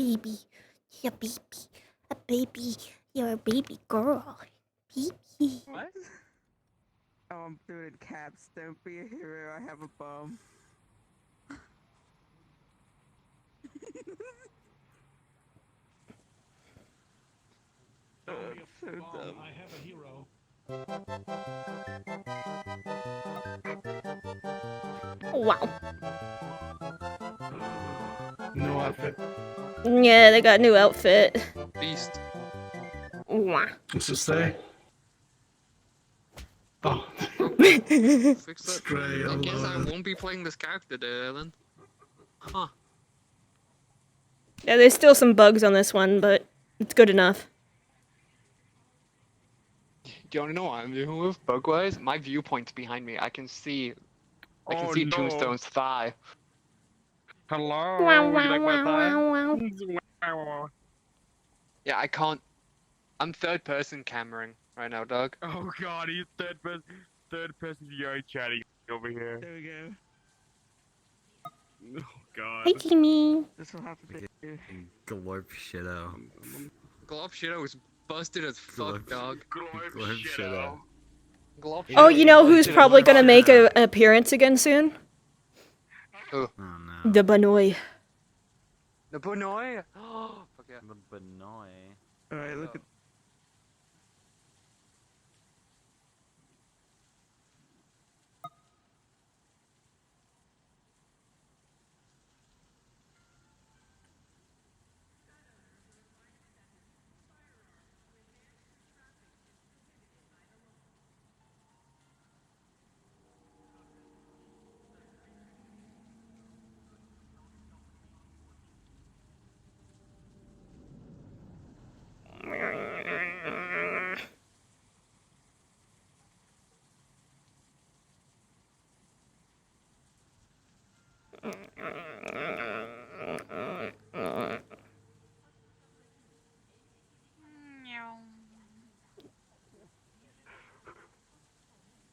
baby. You're a baby. A baby. You're a baby girl. Baby. What? Oh, I'm doing caps. Don't be a hero. I have a bomb. So dumb. I have a hero. Wow. New outfit. Yeah, they got a new outfit. Beast. Wow. What's it say? Oh. Fix that. Stray I guess I alone. won't be playing this character there, then. Huh. Yeah, there's still some bugs on this one, but it's good enough. Do you want to know what I'm doing with bug-wise? My viewpoint's behind me. I can see Tombstone's thigh. Hello. Wow, Would you like my wow, thigh? wow. Yeah, I can't. I'm third-person cameraing right now, Doug. Oh god, he's third person VRRP chatting over here. There we go. Oh god. Hey, Kimmy. This will have to be. Glorp shit out. Glop Shadow is busted as fuck, dog. Glorp shit out. Glop Oh, Shadow you is know who's busted as probably fuck. gonna make an appearance again soon? Oh no. The Banoy. The Bonoy? Oh, fuck yeah. The Benoy. Alright, look at.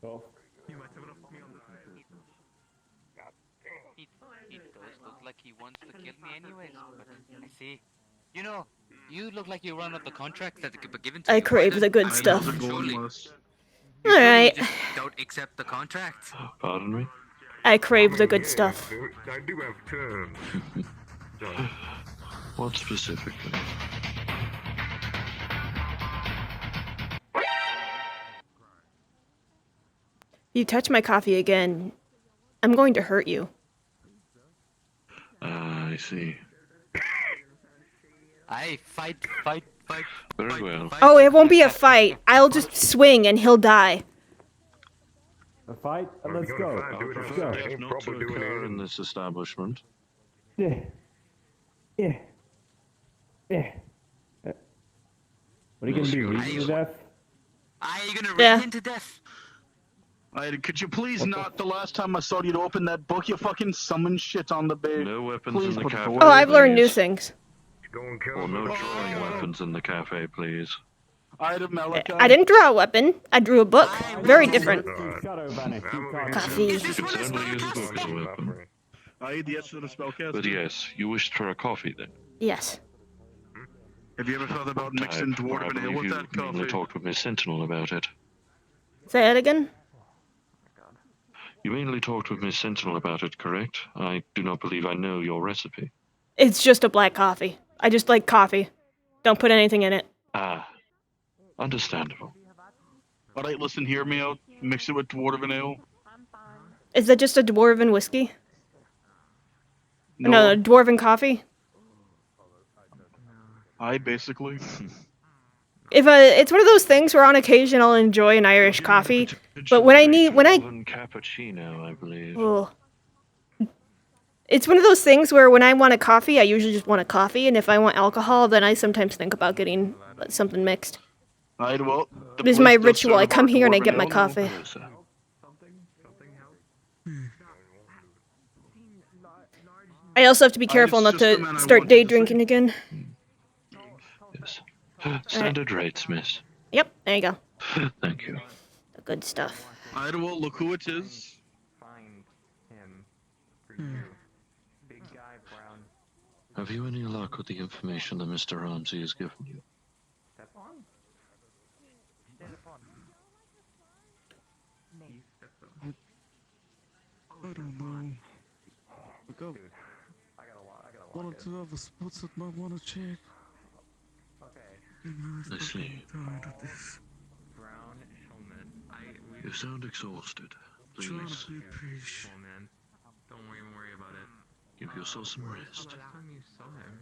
Oh. He does look like he wants to kill me anyways, but I see. You know, you look like you run up the contract that could be given to I you. crave the good I know stuff. the goal Surely. was. Alright. You just don't accept the contract. Pardon me? I crave the good stuff. I do have terms. What specifically? You touch my coffee again, I'm going to hurt you. I see. Aye, fight. Very well. Oh, it won't be a fight. I'll just swing and he'll die. A fight? Let's You're go. gonna find doing Let's it. go. Ain't If not to probably doing occur it. in this establishment. Yeah. Yeah. Yeah. What are you gonna do? Read me to death? Aye, you're gonna Yeah. read him to death. Could you please not? The last time I saw you open that book, you fucking summoned shit on the bed. No weapons Please in the put the cafe. door Oh, I've learned new please. things. Go and kill Or him. no drawing weapons in the cafe, please. I'd Malachi. I didn't draw a weapon. I drew a book. Very different. Shadow vanish. You can't Coffee. Is this You one can a certainly use a spellcaster? book as a weapon. I'd yes to the spellcaster. But yes, you wished for a coffee then. Yes. Have you ever thought about mixing Or I dwarven ale believe with you that mainly coffee? talked with Miss Sentinel about it. Say it again. You mainly talked with Miss Sentinel about it, correct? I do not believe I know your recipe. It's just a black coffee. I just like coffee. Don't put anything in it. Ah, understandable. Alright, listen, hear me out. Mix it with dwarven ale. Is that just a dwarven whiskey? No, dwarven coffee? Aye, basically. If it's one of those things where on occasion I'll enjoy an Irish coffee, but when I Dwarven cappuccino, I believe. oh. It's one of those things where when I want a coffee, I usually just want a coffee, and if I want alcohol, then I sometimes think about getting something mixed. Alright, well. the This is place my does ritual. I serve come our here and I dwarven get my ale. coffee. Hello, sir. I also have to be careful it's not just the man to I start wanted day to drinking see. again. Yes. Standard rates, miss. Yep, there you go. Thank you. The good stuff. Alright, well, look who it is. Find him for you. Big guy, brown. Have you any luck with the information that Mr. Ramsey has given you? I don't know. I got one or two other spots that might want to check. I see. Tired of this. Brown helmet. You sound exhausted. Trying Please, to be patient. Oh man, don't even worry about it. give yourself some rest. Last time you saw him.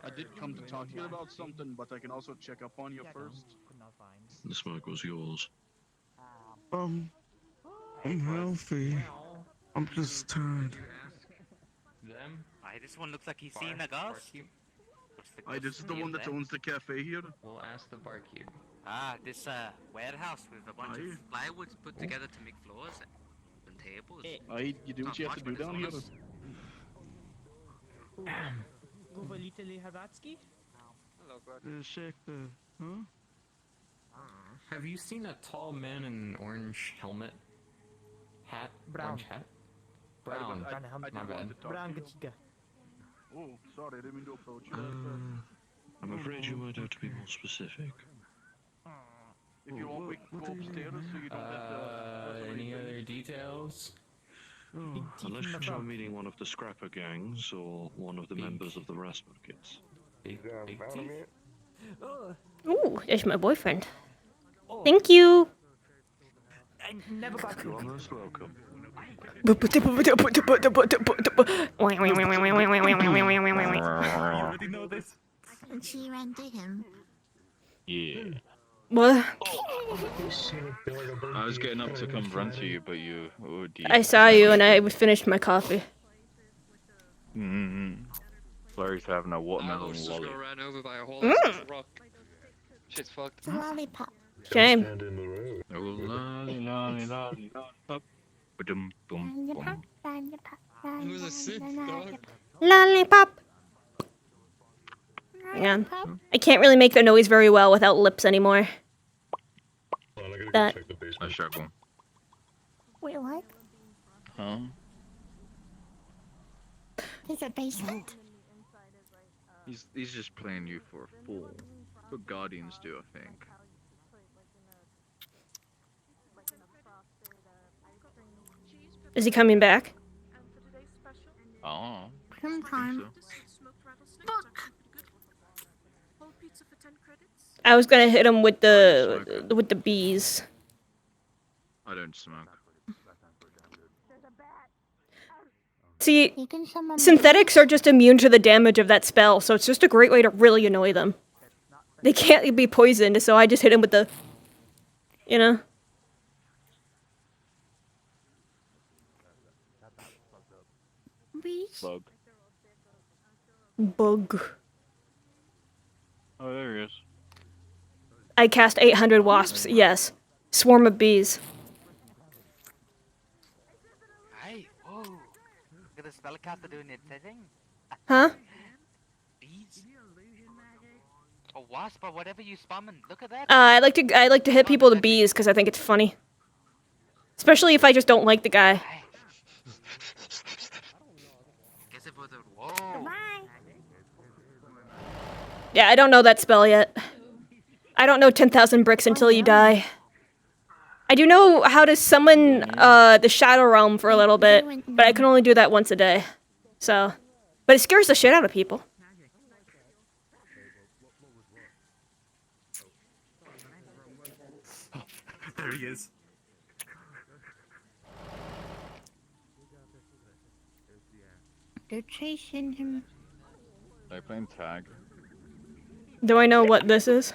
I did come to talk to you about something, but I can also check up on you first. The smoke was yours. I'm healthy. I'm just tired. Them? Aye, this one looks like he's seen a ghost. This is the one that owns the cafe here. We'll ask the barkeep. Ah, this warehouse with a bunch Aye. of plywoods put together to make floors and tables. You do what you have to do down here. Check the, huh? Have you seen a tall man in an orange helmet? Hat? Orange hat? Brown. My bad. Oh, sorry, I didn't mean to approach you. I'm afraid you might have to be more specific. If you want, we can go upstairs so you don't have to... Any other details? Unless you're meeting one of the scrapper gangs or one of the members of the Rasputkins. Big teeth? Ooh, there's my boyfriend. Thank you. You are most welcome. already know this. And she ran to him. Yeah. What? I was getting up to come run to you, but you OD. I saw you and I finished my coffee. Flurry's having a watermelon just lolly. got ran over by a whole ass rock. Shit's fucked. It's a lollipop. Shame. Oh, lolly, lolly, lolly, lollipop. Ba-dum, boom, boom. Lollipop, lollipop, It was a sick dog. Lollipop. Hang on. I can't really make the noise very well without lips anymore. That. I struggle. Wait, what? Huh? There's a basement? He's just playing you for a fool. That's what Guardians do, I think. Is he coming back? Oh. Sometime. Fuck! I was gonna hit him with the bees. I don't smoke. See, You can summon synthetics are just immune to the damage of that spell, so it's just a great way to really annoy them. They can't be poisoned, so I just hit him with the, you know. bees. Bug. Bug. Oh, there he is. I cast 800 wasps. Yes, swarm of bees. Aye, whoa. Look at the spellcaster doing its thing. Huh? Bees. A wasp or whatever you spamming. Look at that. I like to hit people with bees because I think it's funny. Especially if I just don't like the guy. Aye. Guess it was a whoa. Bye. Yeah, I don't know that spell yet. I don't know 10,000 bricks until you die. I do know how to summon the Shadow Realm for a little bit, but I can only do that once a day. So, but it scares the shit out of people. There he is. They're chasing him. They're playing tag. Do I know what this is?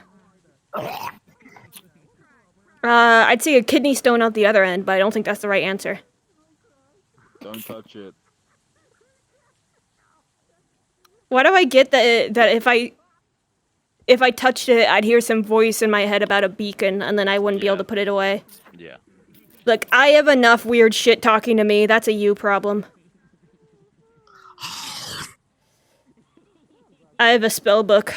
I'd see a kidney stone out the other end, but I don't think that's the right answer. Don't touch it. Why do I get that if I touched it, I'd hear some voice in my head about a beacon, and then I wouldn't be able to put it away? Yeah. Look, I have enough weird shit talking to me. That's a you problem. I have a spell book.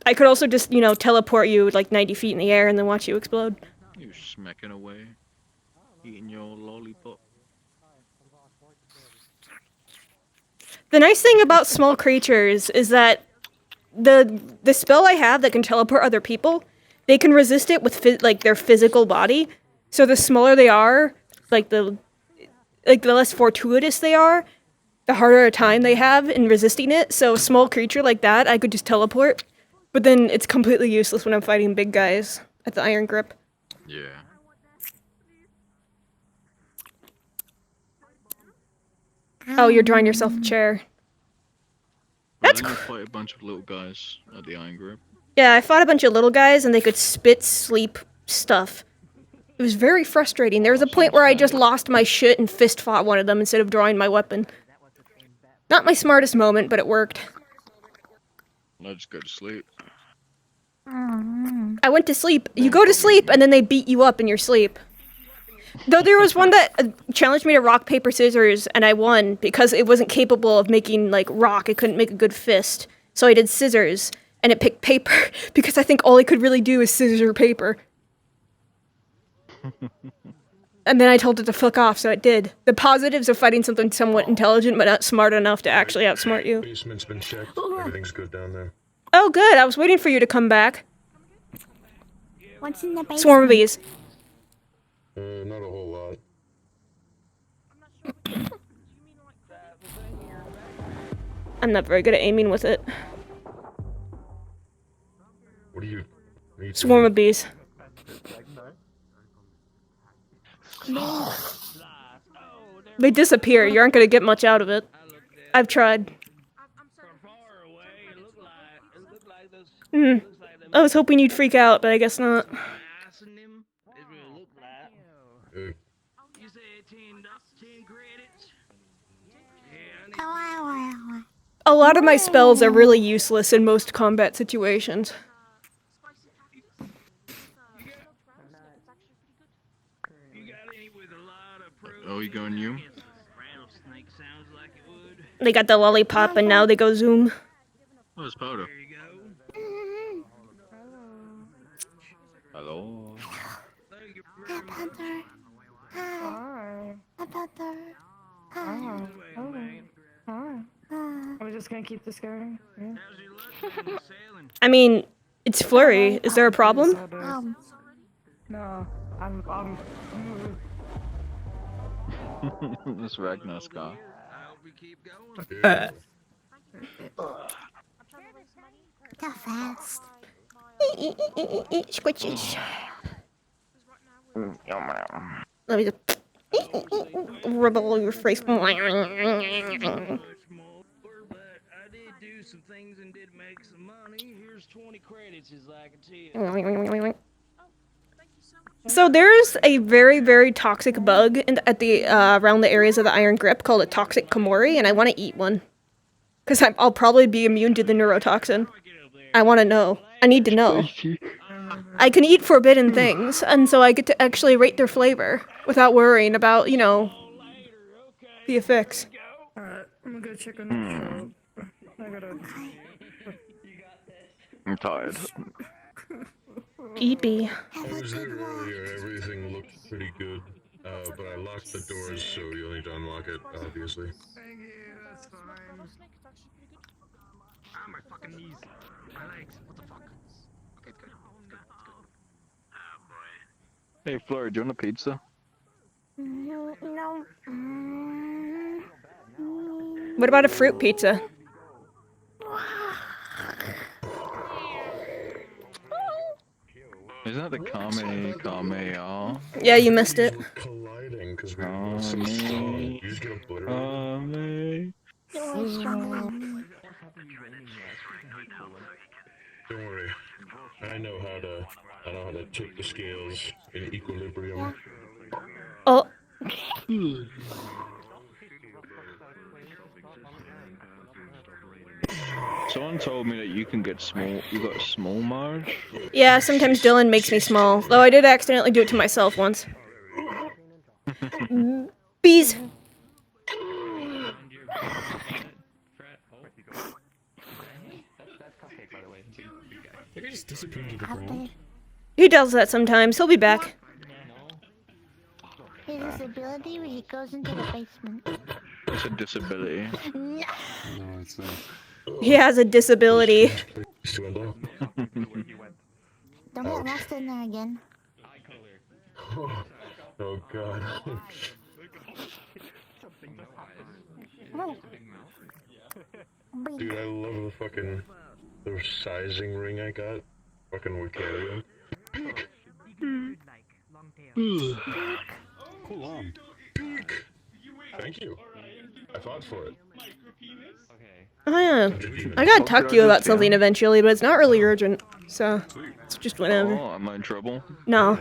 I could also just, teleport you like 90 feet in the air and then watch you explode. You're smacking away. Eating your lollipop. The nice thing about small creatures is that the spell I have that can teleport other people, they can resist it with like their physical body. So the smaller they are, like the less fortuitous they are, the harder a time they have in resisting it. So a small creature like that, I could just teleport, but then it's completely useless when I'm fighting big guys at the Iron Grip. Yeah. Oh, you're drawing yourself a chair. That's cool. Fight a bunch of little guys at the Iron Grip. Yeah, I fought a bunch of little guys and they could spit sleep stuff. It was very frustrating. There was a point where I just lost my shit and fist fought one of them instead of drawing my weapon. Not my smartest moment, but it worked. I just go to sleep. I went to sleep. You go to sleep and then they beat you up in your sleep. Though there was one that challenged me to rock, paper, scissors, and I won because it wasn't capable of making, like, rock. It couldn't make a good fist. So I did scissors, and it picked paper because I think all it could really do is scissors or paper. And then I told it to fuck off, so it did. The positives of fighting something somewhat intelligent but not smart enough to actually outsmart you. Basement's been checked. Everything's good down there. Oh, good. I was waiting for you to come back. What's in the basement? Swarm of bees. Not a whole lot. I'm not very good at aiming with it. What are you Swarm of bees. They disappear. You aren't going to get much out of it. I've tried. I was hoping you'd freak out, but I guess not. A lot of my spells are really useless in most combat situations. Oh, you going you? They got the lollipop and now they go zoom. Oh, it's powder. Hello. We're just gonna keep this going. Yeah. I mean, it's Flurry. Is there a problem? No, I'm This Ragnar Scar. Go fast. Squitches. Let me just rub all over your face. Some things and did make some money. Here's 20 credits as I can tell. So there's a very, very toxic bug at the around the areas of the Iron Grip called a toxic Komori, and I want to eat one. Because I'll probably be immune to the neurotoxin. I want to know. I need to know. I can eat forbidden things, and so I get to actually rate their flavor without worrying about, you know, the effects. Alright, I'm gonna go check on the shop. I gotta... I'm tired. Eepy. I was there earlier, everything looked pretty good. But I locked the doors, so you'll need to unlock it, obviously. Thank you, that's fine. Ah, my fucking knees. My legs. What the fuck? Okay, it's good. It's good. It's good. Hey, Flora, do you want a pizza? No. What about a fruit pizza? Isn't that the Kame? Yeah, you missed it. Colliding because we're so strong. You just get obliterated. Don't worry. I know how to tip the scales in equilibrium. Oh. Someone told me that you can get small. You got a small Marge? Yeah, sometimes Dylan makes me small, though I did accidentally do it to myself once. Bees. Did he just disappear into the ground? He does that sometimes. He'll be back. He's disability where he goes into the basement. It's a disability. No. No, it's not. He has a disability. Don't get lost in there again. Oh god. Oh. Dude, I love the sizing ring I got. Fucking would carry him. Peek! Cool on. Peek! Thank you. I fought for it. Oh yeah. I gotta talk to you about something eventually, but it's not really urgent. So, it's just whenever. Oh, am I in trouble? No.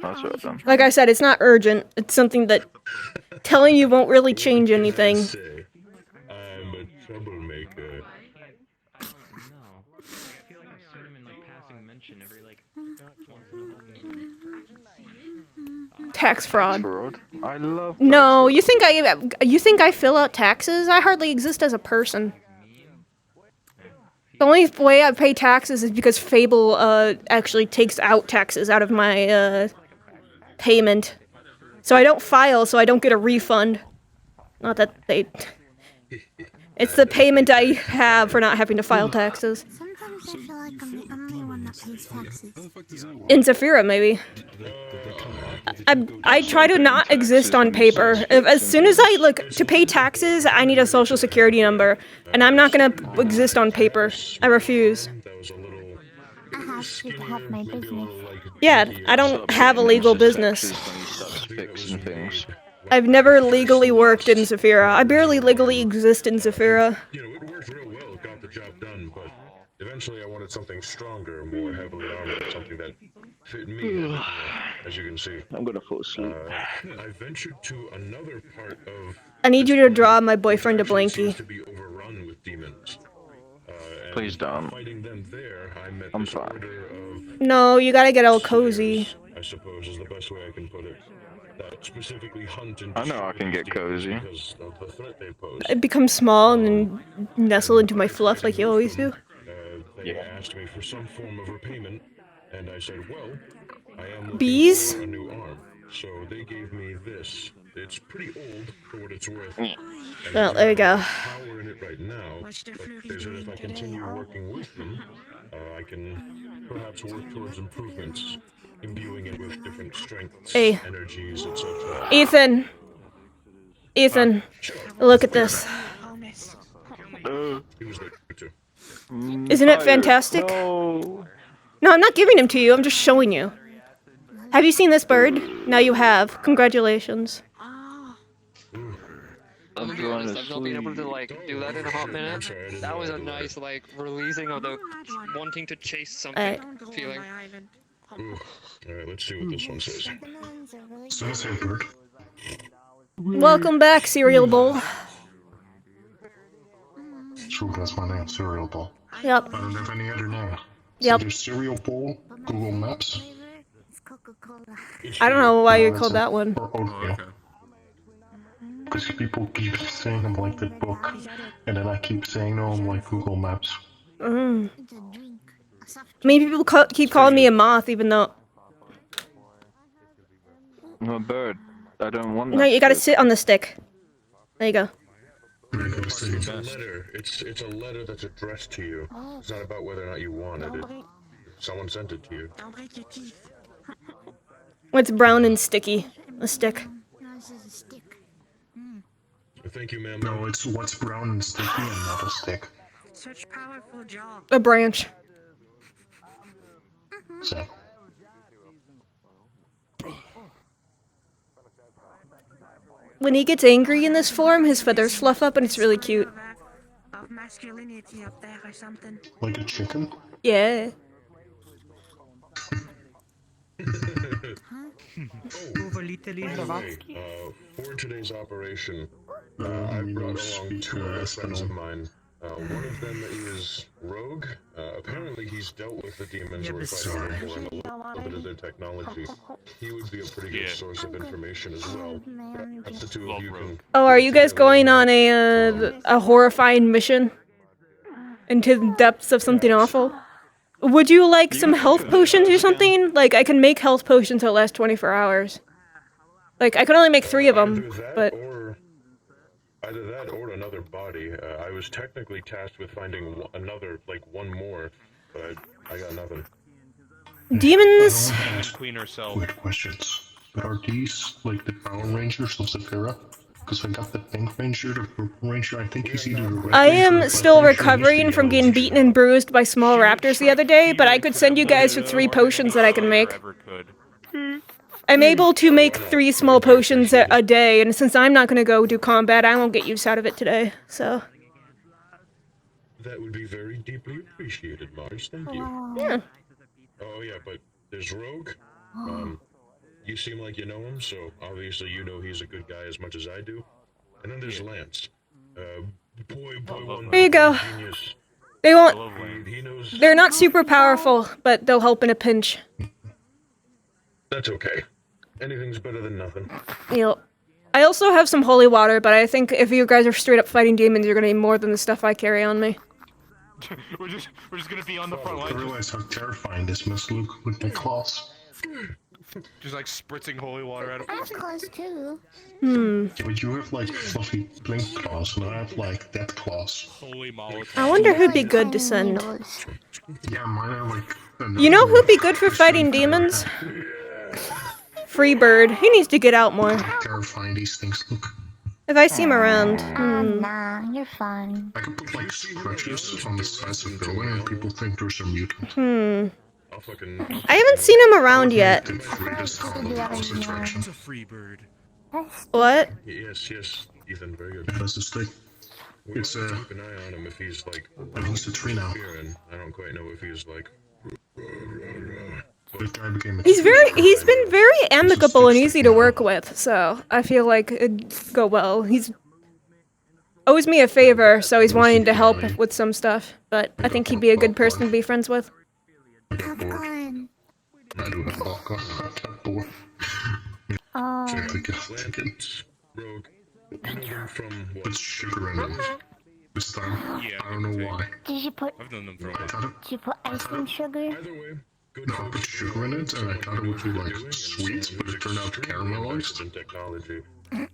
That's right then. Like I said, it's not urgent. It's something that telling you won't really change anything. I'm a troublemaker. Tax fraud. I love. No, you think I fill out taxes? I hardly exist as a person. The only way I pay taxes is because Fable actually takes out taxes out of my payment. So I don't file, so I don't get a refund. Not that they... It's the payment I have for not having to file taxes. Sometimes I feel like I'm the only one that pays taxes. In Zafira, maybe. I try to not exist on paper. As soon as I look to pay taxes, I need a social security number, and I'm not gonna exist on paper. I refuse. I have to have my business. Yeah, I don't have a legal business. Fixing things. I've never legally worked in Zafira. I barely legally exist in Zafira. You know, it worked real well, it got the job done, but eventually I wanted something stronger, more heavily armored, something that fit me, as you can see. I'm gonna fall asleep. I ventured to another part of... I need you to draw my boyfriend a blankie. to be overrun with demons. Please don't. Fighting them there, I met I'm this fine. order of... No, you gotta get all cozy. I suppose is the best way I can put it. That specifically hunt and I know I can get cozy. because of the threat they pose. I become small and then nestle into my fluff like you always do. They asked me for some form of repayment, and I said, well, I am looking Bees? for a new arm. So they gave me this. It's pretty old for what it's worth. Well, there you go. Power in it right now, but they said if I continue working with them, I can perhaps work towards improvements, imbuing it with different strengths, Hey. energies, etc. Ethan, look at this. He was there too. Isn't it fantastic? No. No, I'm not giving him to you. I'm just showing you. Have you seen this bird? Now you have. Congratulations. I've not been able to like do that in a hot minute. That was a nice like releasing of the wanting to chase something feeling. Alright, let's see what this one says. Says hey, bird. Welcome back, Cereal Bowl. True, that's my name, Cereal Bowl. Yep. I don't have any other name. Yep. Either Cereal Bowl, Google Maps, I don't know why you called that one. or Oatmeal. Because people keep saying I'm like the book, and then I keep saying no, I'm like Google Maps. I mean, people keep calling me a moth, even though... I'm a bird. I don't want that. No, you gotta sit on the stick. There you go. It's a letter. It's a letter that's addressed to you. It's not about whether or not you wanted it. Someone sent it to you. What's brown and sticky? A stick. Thank you, ma'am. No, it's what's brown and sticky and not a stick. Such powerful job. A branch. So, When he gets angry in this form, his feathers fluff up and it's really cute. Of masculinity up there or something. like a chicken? Yeah. For today's operation, I brought along two other friends of mine. One of them is Rogue. Apparently he's dealt with the demons we're fighting before and a little bit of their technology. He would be a pretty good source of information as well. Perhaps the two of you can... Oh, are you guys going on a horrifying mission? Into the depths of something awful? Would you like some health potions or something? Like, I can make health potions that last 24 hours. Like, I could only make 3 of them, but... Either that or another body. I was technically tasked with finding another, like, one more, but I got nothing. Demons? Queen herself. Weird questions. But are these, like, the Power Rangers of Zephyra? Because I got the Pink Ranger, the Purple Ranger, I think he's either the Red I Ranger or am the still Black Ranger, recovering from getting beaten and bruised by small raptors the other day, but I could send you guys with 3 potions that I can make. I'm able to make 3 small potions a day, and since I'm not gonna go do combat, I won't get use out of it today, so... That would be very deeply appreciated, Mars. Thank you. Yeah. Oh, yeah, but there's Rogue. You seem like you know him, so obviously you know he's a good guy as much as I do. And then there's Lance. There you go. Genius. They won't... He knows... They're not super powerful, but they'll help in a pinch. That's okay. Anything's better than nothing. Yep. I also have some holy water, but I think if you guys are straight up fighting demons, you're gonna need more than the stuff I carry on me. we're just gonna be on the front line. I realize how terrifying this must look with my claws. Just like spritzing holy water out of. I have claws too. Yeah, but you have like fluffy blink claws, and I have like dead claws. Holy Molotov. I wonder who'd be good to send. Yeah, mine are like. You know who'd be good for fighting demons? Freebird. He needs to get out more. Terrifying these things look. If I see him around. Nah, you're fine. I could put like scratches on the sides of the building and people think there's a mutant. I haven't seen him around yet. It's a free bird. What? Yes, Ethan, very good. That's the stick. It's keep an eye on him if he's like. He's a tree now. And I don't quite know if he's like. He's been very amicable and easy to work with, so I feel like it'd go well. He's owes me a favor, so he's wanting to help with some stuff, but I think he'd be a good person to be friends with. Popcorn. Put sugar in it. This time, I don't know why. Did you put? I've done them for a Did you put ice and sugar? No, I put sugar in it, and I thought it would be like sweet, but it turned out caramelized. Technology. I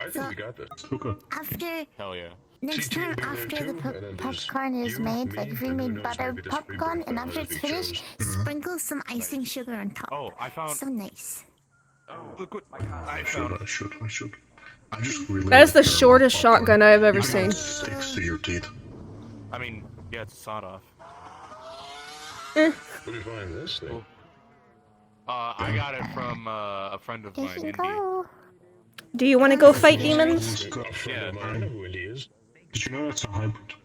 think we got this. Okay. After. Hell yeah. Next time after the popcorn is made, like if we made butter popcorn, and after it's finished, sprinkle some icing sugar on top. Oh, I found. So nice. Look what I should. I just really. That is the shortest shotgun I've ever seen. Sticks to your teeth. I mean, yeah, it's a sawed-off. Where do you find this thing? I got it from a friend of mine. Indy. Do you want to go fight demons? Yeah, I know who it is. Did you know that's a hybrid?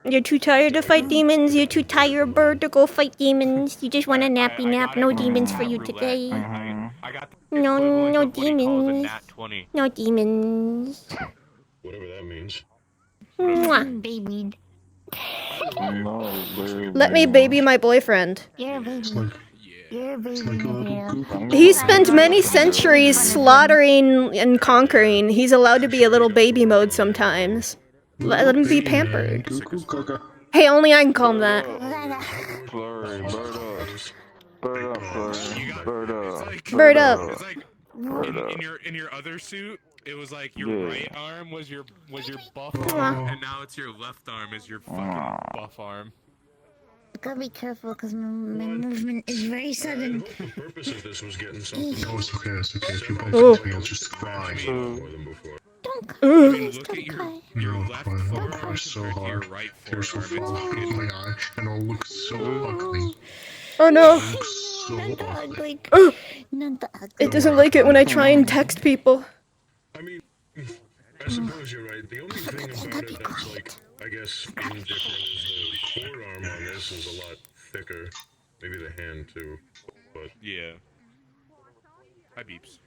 You're too tired to fight demons? You're too tired, bird, to go fight demons? You just want a nappy nap? No demons for you today. No demons. No demons. Whatever that means. Mwah. Baby. Let me baby my boyfriend. You're a baby. You're a baby. He spent many centuries slaughtering and conquering. He's allowed to be a little baby mode sometimes. Let him be pampered. Hey, only I can call him that. Bird up. It's like in your other suit, it was like your right arm was your buff arm, and now it's your left arm is your fucking buff arm. Gotta be careful because my movement is very sudden. The purpose of this was getting something. No, it's okay. If you bump Oh. into me, I'll just cry. Don't I cry. mean, look Don't at cry. your No, left I'll forearm cry so compared to your hard. right Tears will forearm. fall out of my eye, and I'll look so ugly. Oh no. I'll look so Not the ugly. ugly. Not the ugly. It doesn't like it when I try and text people. I mean, I suppose you're right. The only thing about it that's like, I guess, indifferent is the forearm on this is a lot thicker. Maybe the hand too, but Yeah. Hi, Beeps.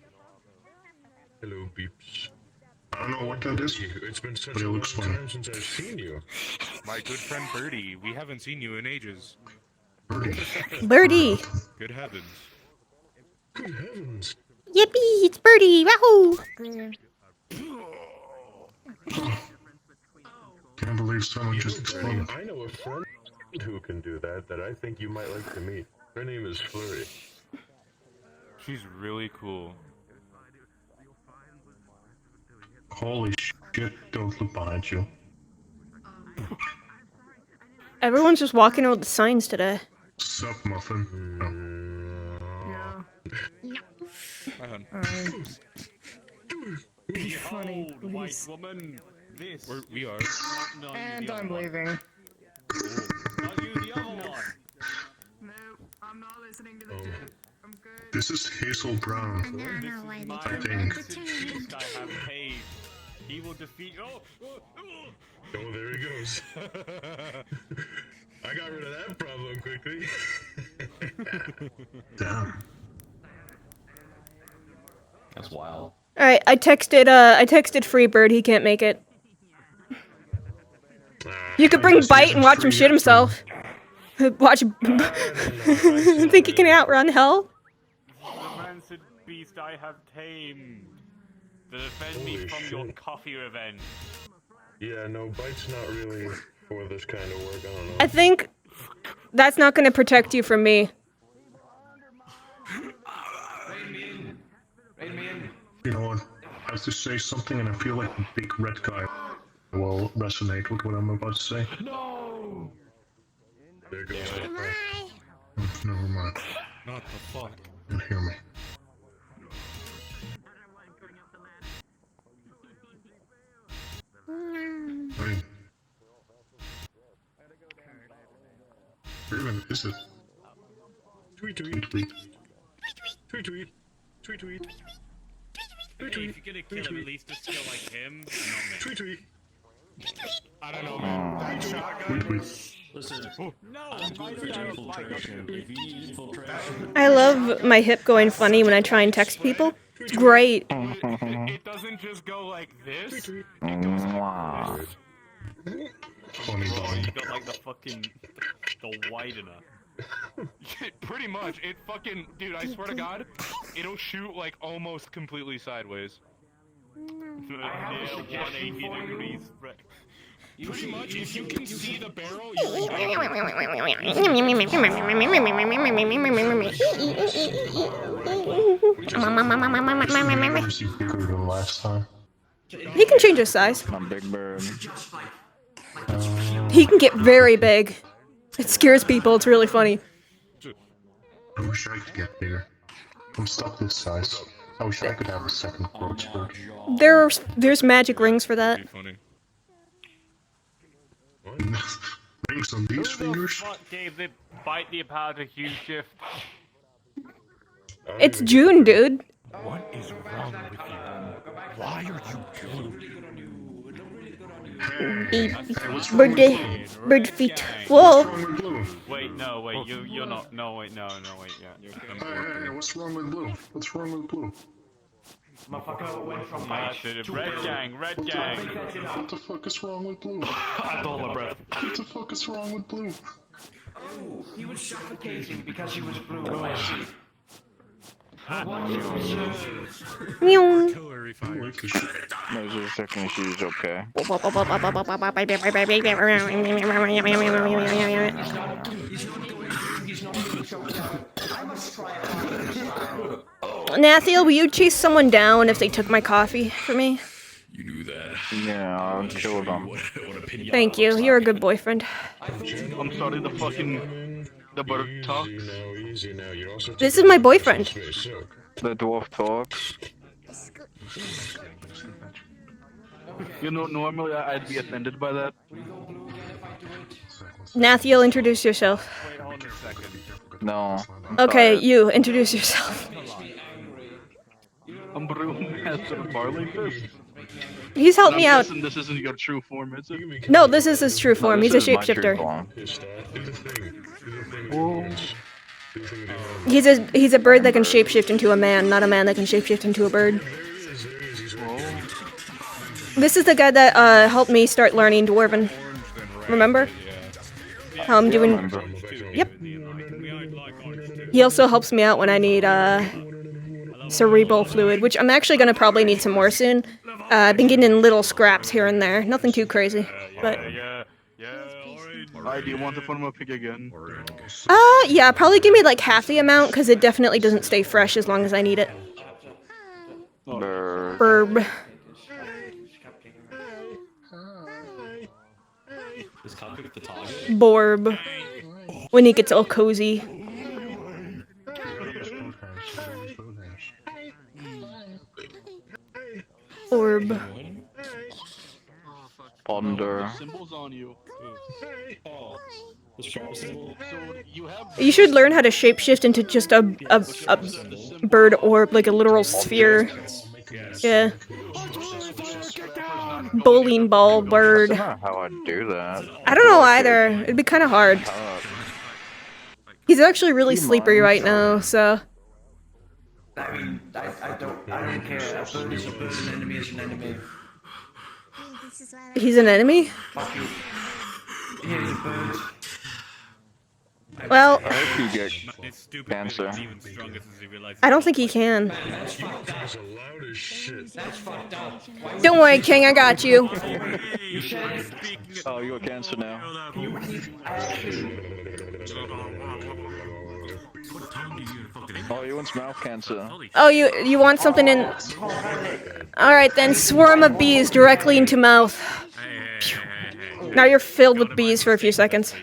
hello, Beeps. I don't know what that is. It's been such a long time since I've seen you. My good friend Birdie. We haven't seen you in ages. Birdie. Good heavens. Good heavens. Yippee, it's Birdie. Wahoo. Can't believe someone just exploded. I know a friend who can do that I think you might like to meet. Her name is Flurry. She's really cool. Holy shit, don't look behind you. Everyone's just walking out with the signs today. Sup, muffin? Be funny, please. woman, this. We are. No, And I'm leaving. not you, the other one. No, I'm not listening to the tip. I'm good. This is Hazel Brown. I think. I have paid. He will defeat. Oh, there he goes. I got rid of that problem quickly. Damn. That's wild. Alright, I texted Freebird, he can't make it. You could bring Bite and watch him shit himself. Watch him. Think he can outrun hell? the rancid beast I have tamed. To defend me from your coffee revenge. Yeah, no, Bite's not really for this kind of work, I don't know. I think that's not gonna protect you from me. You know what? I have to say something and I feel like a big red guy will resonate with what I'm about to say. No! There goes never mind. Not the fuck. You hear me. Hey. Where even is it? Tweet tweet tweet. Tweet tweet. Tweet tweet. Hey, if you're gonna kill him, at least just kill like him, not me. Tweet tweet. I don't know, man. That shotgun. Listen. No, I love my hip going funny when I try and text people. It's great. It doesn't just go like this. It goes Funny Oh, bone. you got like the fucking the widener. Pretty much, it fucking dude. I swear to God, it'll shoot like almost completely sideways. Near 180 degrees. Pretty much, if you can see the barrel, Bigger than last time. He can change his size. My big bird. He can get very big. It scares people, it's really funny. I wish I could get bigger. I'm stuck this size. I wish I could have a second growth spurt. There's magic rings for that. funny. Rings on these fingers? What gave the Bite the power to huge shift? It's June, dude. What is wrong with you? Why are you Bird feet. Whoa. Wait, no, wait, you're not. No, wait, no, wait, yeah. Hey, what's wrong with blue? What's wrong with blue? Motherfucker went from red gang. What the fuck is wrong with blue? I stole my breath. What the fuck is wrong with blue? Oh, he was suffocating because he was blue. Meow. There's a second she's okay. Nathiel, will you chase someone down if they took my coffee for me? You knew that. Yeah, I'll kill them. Thank you. You're a good boyfriend. I'm sorry, the bird talks. This is my boyfriend. The dwarf talks. You know, normally I'd be offended by that. Nathiel, introduce yourself. Wait, hold on a second. No. Okay, you, introduce yourself. I'm Brewmaster Barley Fist. He's helped me out. This isn't your true form, is it? No, this is his true form. He's a shapeshifter. He's a bird that can shapeshift into a man, not a man that can shapeshift into a bird. This is the guy that helped me start learning Dwarven. Remember? How I'm doing. Yep. He also helps me out when I need cerebral fluid, which I'm actually gonna probably need some more soon. I've been getting in little scraps here and there, nothing too crazy, but. Do you want to form a pig again? Yeah, probably give me like half the amount, because it definitely doesn't stay fresh as long as I need it. Burb. Burb. pick the target. Borb. When he gets all cozy. Orb. Ponder. Symbols on you. Oh, the sharp symbol. So you have. You should learn how to shapeshift into just a bird orb, like a literal sphere. Yeah. Bowling ball bird. That's not how I do that. I don't know either. It'd be kind of hard. He's actually really sleepy right now, so. I mean, I don't care. A bird is a bird, an enemy is an enemy. He's an enemy? Fuck you. Yeah, he's a bird. Well, I hope you get cancer. I don't think he can. Don't worry, King, I got you. Oh, you got cancer now. Oh, you want mouth cancer. Oh, you want something in... Alright then, swarm of bees directly into mouth. Now you're filled with bees for a few seconds.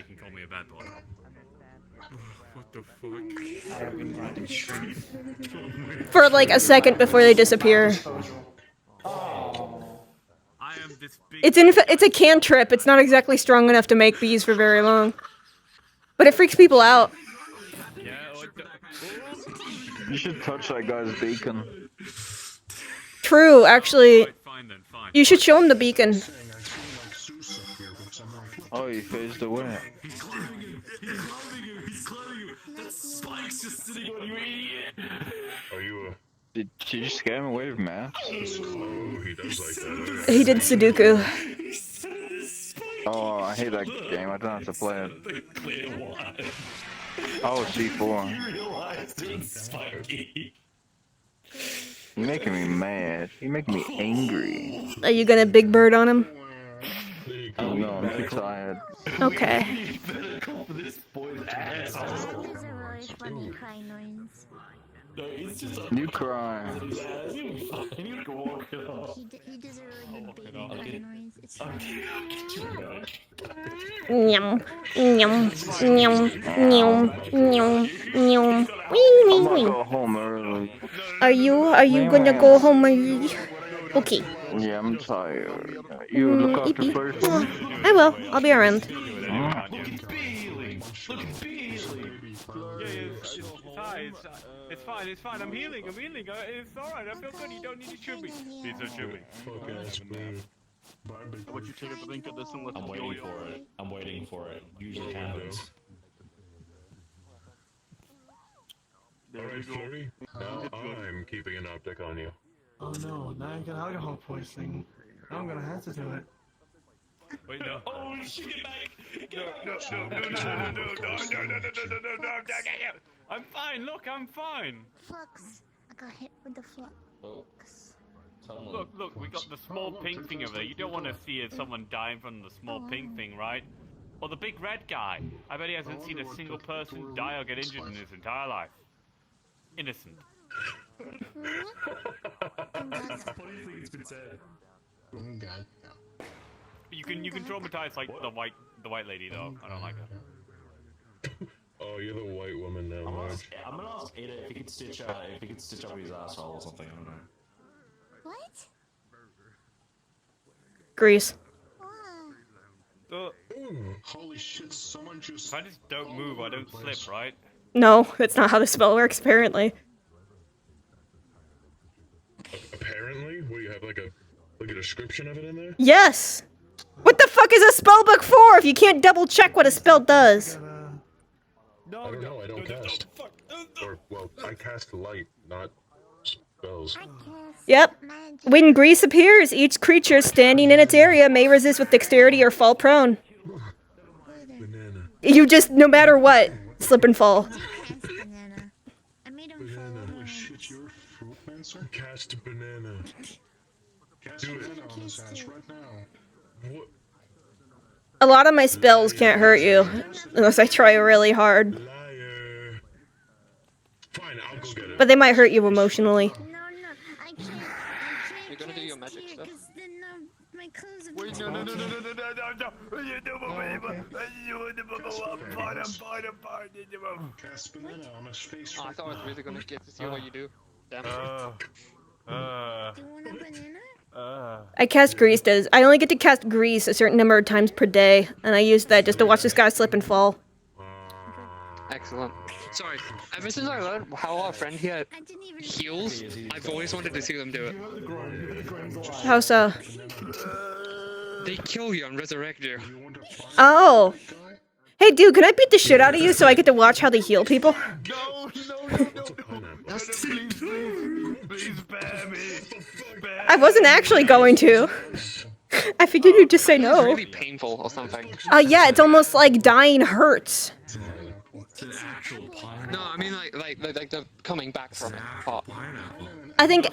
For like a second before they disappear. It's a cantrip. It's not exactly strong enough to make bees for very long. But it freaks people out. You should touch that guy's beacon. True, actually. You should show him the beacon. Oh, he phased away. Did you just scare him away from math? Oh, he does like that. He did Sudoku. Oh, I hate that game. I don't have to play it. Oh, C4. You're making me mad. You're making me angry. Are you gonna big bird on him? Oh no, I'm too tired. Okay. You cry. Nyum, nyum, nyum, nyum, nyum, nyum. Wee, wee, I'm wee. gonna go home early. Are you gonna go home early? Okay. Yeah, I'm tired. You look after first. I will. I'll be around. It's fine. I'm healing. It's alright. I feel good. You don't need to shoot me. Please don't shoot me. What you take a drink of this and let's I'm waiting for it. Usually happens. Alright, Flurry. Now I'm keeping an optic on you. Oh no, now I got alcohol poisoning. I'm gonna have to do it. Wait, no. Oh shit! No. I'm fine. Look, I'm fine. Flux. I got hit with the flux. Look, we got the small pink thing over there. You don't want to see someone dying from the small pink thing, right? Or the big red guy. I bet he hasn't seen a single person die or get injured in his entire life. Innocent. You can traumatize like the white lady though. I don't like her. Oh, you're the white woman now, Marge. I'm gonna ask Ada if he could stitch up his asshole or something. I don't know. What? Grease. Holy shit, someone just... If I just don't move, I don't slip, right? No, that's not how the spell works, apparently. Apparently? What, do you have like a description of it in there? Yes! What the fuck is a spell book for if you can't double check what a spell does? I don't know, I don't cast. Or, well, I cast light, not spells. Yep. When grease appears, each creature standing in its area may resist with dexterity or fall prone. Banana. You just, no matter what, slip and fall. Banana. Holy shit, you're a fruitmancer? Cast banana. Cast banana on his ass right now. What? A lot of my spells can't hurt you, unless I try really hard. Liar. Fine, I'll go get it. But they might hurt you emotionally. You're gonna do your magic stuff. My clothes Wait, no. Cast banana on his face. Oh, I thought I was really gonna get to see what you do. Damn. I cast Grease does. I only get to cast Grease a certain number of times per day, and I use that just to watch this guy slip and fall. Excellent. Sorry, ever since I learned how our friend here heals, I've always wanted to see them do it. How so? They kill you and resurrect you. Oh. Hey, dude, can I beat the shit out of you so I get to watch how they heal people? Please spare me. I wasn't actually going to. I figured you'd just say It's no. really painful or something. Yeah, it's almost like dying hurts. No, I mean like the coming back from it part. I think,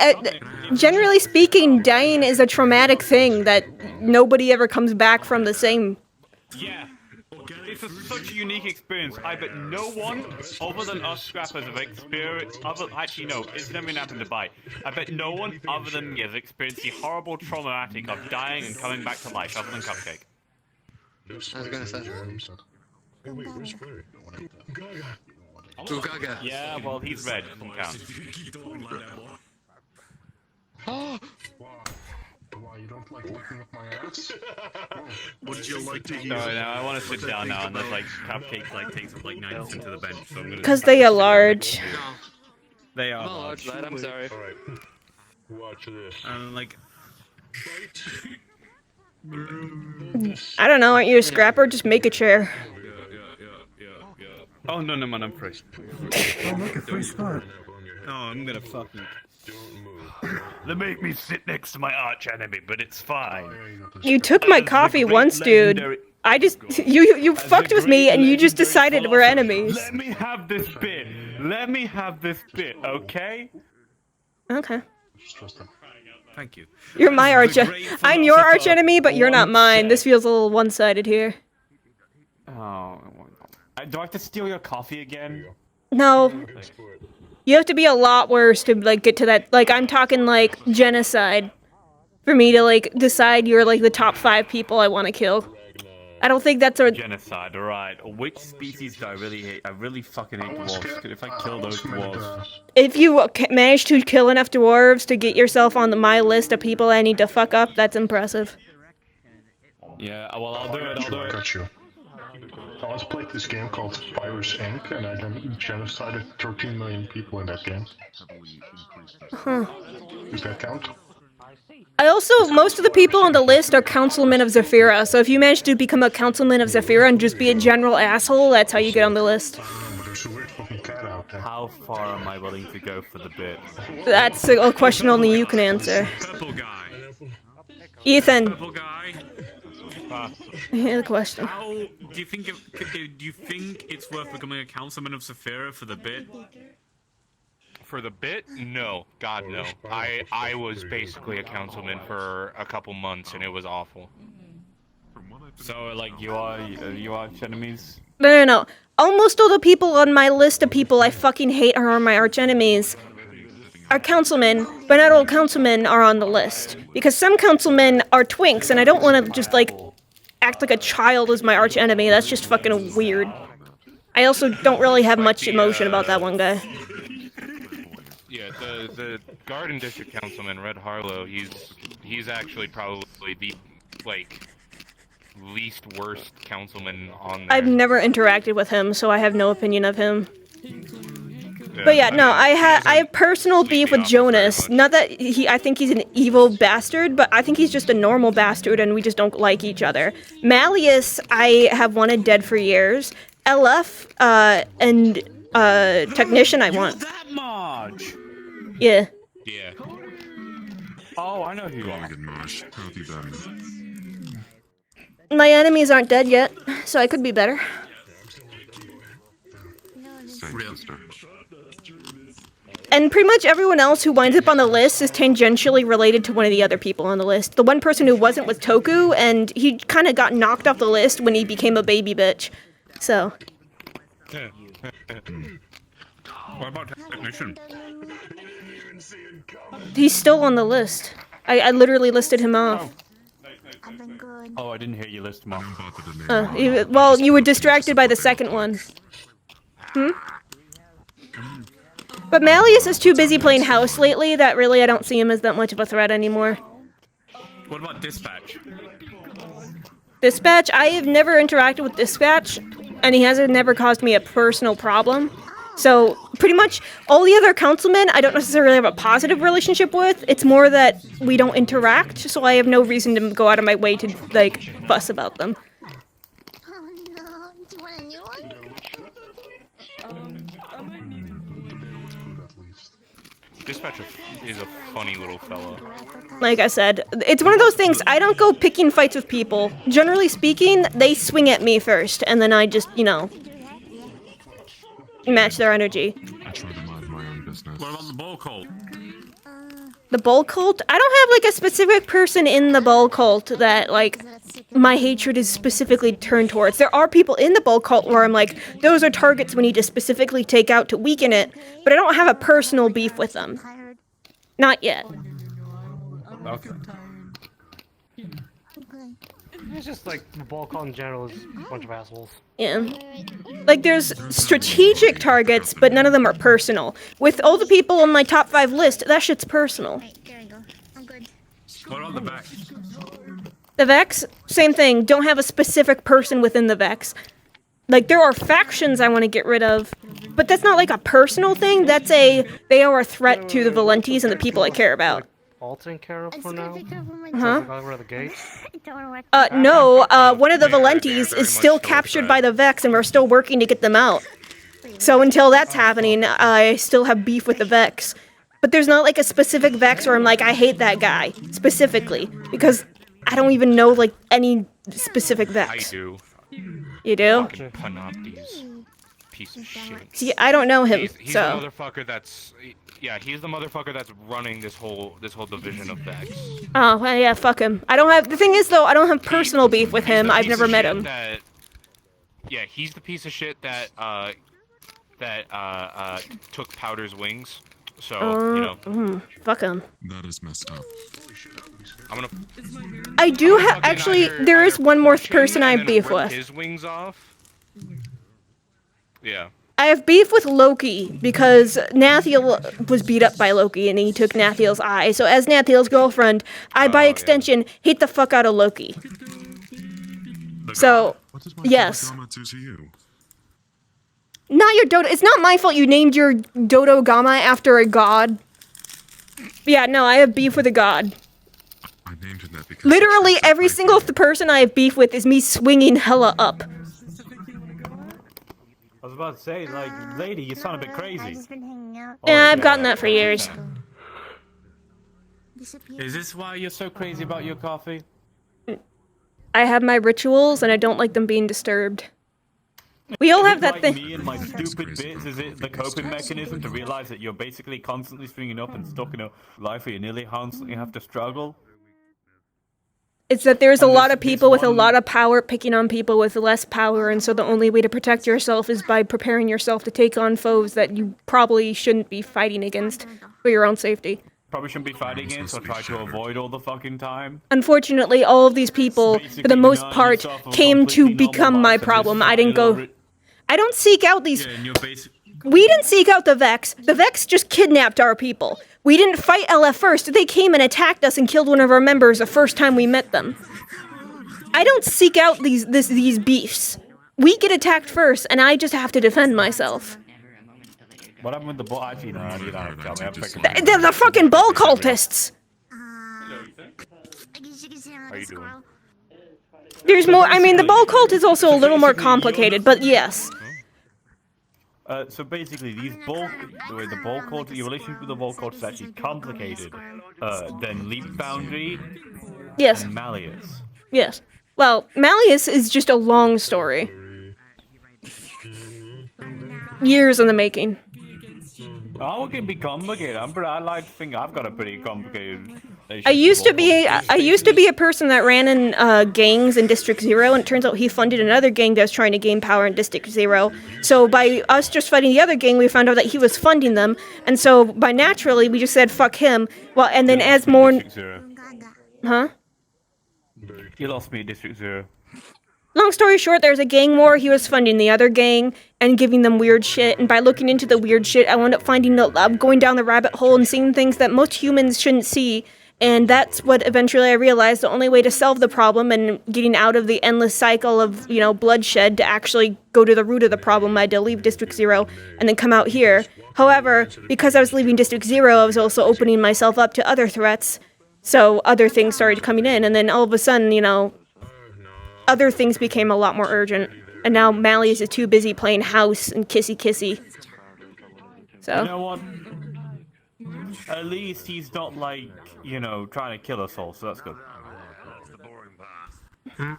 generally speaking, dying is a traumatic thing that nobody ever comes back from the same. Yeah. It's such a unique experience. I bet no one, other than us scrappers, have experienced. Actually, no, it's never happened to Bite. I bet no one other than me has experienced the horrible traumatic of dying and coming back to life, other than Cupcake. I was gonna say. Hey, wait, where's Flurry? Gaga. Ooh, Gaga. Yeah, well, he's red. Doesn't count. Why, you don't like looking at my ass? Would you like to hear? No, I want to sit down now, and then, like, Cupcake, like, takes up, like, 90% of the bench, so I'm gonna... Because they are large. They are I'm a large lad, I'm sorry. Alright, watch this. Like... I don't know, aren't you a scrapper? Just make a chair. Oh, no, man, I'm fresh. Oh, look, a free spot. Oh, I'm gonna fucking... They make me sit next to my arch enemy, but it's fine. You took my coffee once, dude. I just... You fucked with me and you just decided we're enemies. Let me have this bit. Let me have this bit, okay? Okay. Thank you. You're my arch... I'm your arch enemy, but you're not mine. This feels a little one-sided here. Oh... Do I have to steal your coffee again? No. You have to be a lot worse to, like, get to that... Like, I'm talking, like, genocide. For me to, like, decide you're, like, the top 5 people I want to kill. I don't think that's a... Genocide, alright. Which species do I really hate? I really fucking hate dwarves. If I kill those dwarves... If you manage to kill enough dwarves to get yourself on my list of people I need to fuck up, that's impressive. Yeah, well, I'll do it, I got you. I once played this game called Virus Inc. and I then genocided 13 million people in that game. Huh. Does that count? I also, most of the people on the list are councilmen of Zafira, so if you manage to become a councilman of Zafira and just be a general asshole, that's how you get on the list. There's a weird fucking cat out there. How far am I willing to go for the bit? That's a question only you can answer. Purple guy. Ethan. Purple guy. Here's the question. How do you think it's worth becoming a councilman of Saphira for the bit? For the bit? No. God, no. I was basically a councilman for a couple months, and it was awful. So, like, you are enemies? No. Almost all the people on my list of people I fucking hate are my arch enemies. Are councilmen, but not all councilmen are on the list. Because some councilmen are twinks, and I don't want to just, like, act like a child as my arch enemy. That's just fucking weird. I also don't really have much emotion about that one guy. Yeah, the Garden District Councilman, Red Harlow, he's actually probably the, like, least worst councilman on there. I've never interacted with him, so I have no opinion of him. But yeah, no, I have personal beef with Jonas. Not that I think he's an evil bastard, but I think he's just a normal bastard and we just don't like each other. Malleus, I have wanted dead for years. LF, and, Technician I want. That much? Yeah. Yeah. Oh, I know who you are. My enemies aren't dead yet, so I could be better. And pretty much everyone else who winds up on the list is tangentially related to one of the other people on the list. The one person who wasn't was Toku, and he kind of got knocked off the list when he became a baby bitch. So. What about Technician? He's still on the list. I literally listed him off. I've been good. Oh, I didn't hear you list, Mom. Well, you were distracted by the second one. But Malleus is too busy playing house lately that really I don't see him as that much of a threat anymore. What about Dispatch? Dispatch? I have never interacted with Dispatch, and he hasn't never caused me a personal problem. So, pretty much all the other councilmen I don't necessarily have a positive relationship with. It's more that we don't interact, so I have no reason to go out of my way to, like, fuss about them. Oh no, do you want a new one? Dispatcher is a funny little fella. Like I said, it's one of those things, I don't go picking fights with people. Generally speaking, they swing at me first, and then I just, you know, match their energy. I try to mind my own business. What about the Bull Cult? The Bull Cult? I don't have, like, a specific person in the Bull Cult that, like, my hatred is specifically turned towards. There are people in the Bull Cult where I'm like, those are targets we need to specifically take out to weaken it, but I don't have a personal beef with them. Not yet. Okay. It's just like the ball call in general is a bunch of assholes. Yeah. Like, there's strategic targets, but none of them are personal. With all the people on my top 5 list, that shit's personal. What about the Vex? The Vex, same thing. Don't have a specific person within the Vex. Like, there are factions I want to get rid of, but that's not like a personal thing. That's they are a threat to the Valentes and the people I care about. All taken care of for now? Huh? Got rid of the gates? No, one of the Valentes is still captured by the Vex and we're still working to get them out. So until that's happening, I still have beef with the Vex. But there's not like a specific Vex where I'm like, I hate that guy, specifically. Because I don't even know, like, any specific Vex. I do. You do? Fucking Panoptes. Piece of shit. See, I don't know him, He's so... the motherfucker that's... Yeah, he's the motherfucker that's running this whole division of Vex. Oh, well, yeah, fuck him. I don't have... The thing is, though, I don't have personal beef with him. I've never met him. Yeah, he's the piece of shit that took Powder's wings. So, you know. Fuck him. That is messed up. I'm gonna... I do have... Actually, there is one more person I have beef with. His wings off. Yeah. I have beef with Loki because Nathiel was beat up by Loki and he took Nathiel's eye. So as Nathiel's girlfriend, I, by extension, hate the fuck out of Loki. So, yes. Not your Dodo. It's not my fault you named your Dodo Gamma after a god. Yeah, no, I have beef with a god. I named him that because Literally every single person I have beef with is me swinging hella up. I was about to say, like, lady, you sound a bit crazy. Yeah, I've gotten that for years. Is this why you're so crazy about your coffee? I have my rituals and I don't like them being disturbed. We all have that like thing. Me and my stupid bits, is it the coping mechanism to realize that you're basically constantly stringing up and stuck in a life where you nearly constantly have to struggle? It's that there's a lot of people with a lot of power picking on people with less power, and so the only way to protect yourself is by preparing yourself to take on foes that you probably shouldn't be fighting against for your own safety. Probably shouldn't be fighting against or try to avoid all the fucking time. Unfortunately, all of these people, for the most part, came to become my problem. I didn't go... I don't seek out these... We didn't seek out the Vex. The Vex just kidnapped our people. We didn't fight LF first. They came and attacked us and killed one of our members the first time we met them. I don't seek out these beefs. We get attacked first, and I just have to defend myself. What happened with the bull? Actually, no, you don't have to tell me. They're the fucking bull cultists! How you doing? There's more... I mean, the bull cult is also a little more complicated, but yes. So basically, the way the ball cult, your relationship with the ball cult is actually complicated than Leap Foundry Yes. and Malleus. Yes. Well, Malleus is just a long story. Years in the making. Oh, it can be complicated. I like to think I've got a pretty complicated. I used to be a person that ran in gangs in District 0, and it turns out he funded another gang that was trying to gain power in District 0. So by us just fighting the other gang, we found out that he was funding them, and so by naturally we just said fuck him. Well, and then as more... Huh? You lost me at District 0. Long story short, there's a gang war. He was funding the other gang and giving them weird shit. And by looking into the weird shit, I wound up going down the rabbit hole and seeing things that most humans shouldn't see. And that's what eventually I realized the only way to solve the problem and getting out of the endless cycle of, bloodshed to actually go to the root of the problem, I had to leave District 0 and then come out here. However, because I was leaving District 0, I was also opening myself up to other threats. So other things started coming in, and then all of a sudden, other things became a lot more urgent. And now Mally is too busy playing house and kissy. So. You know what? At least he's not trying to kill us all, so that's good. Do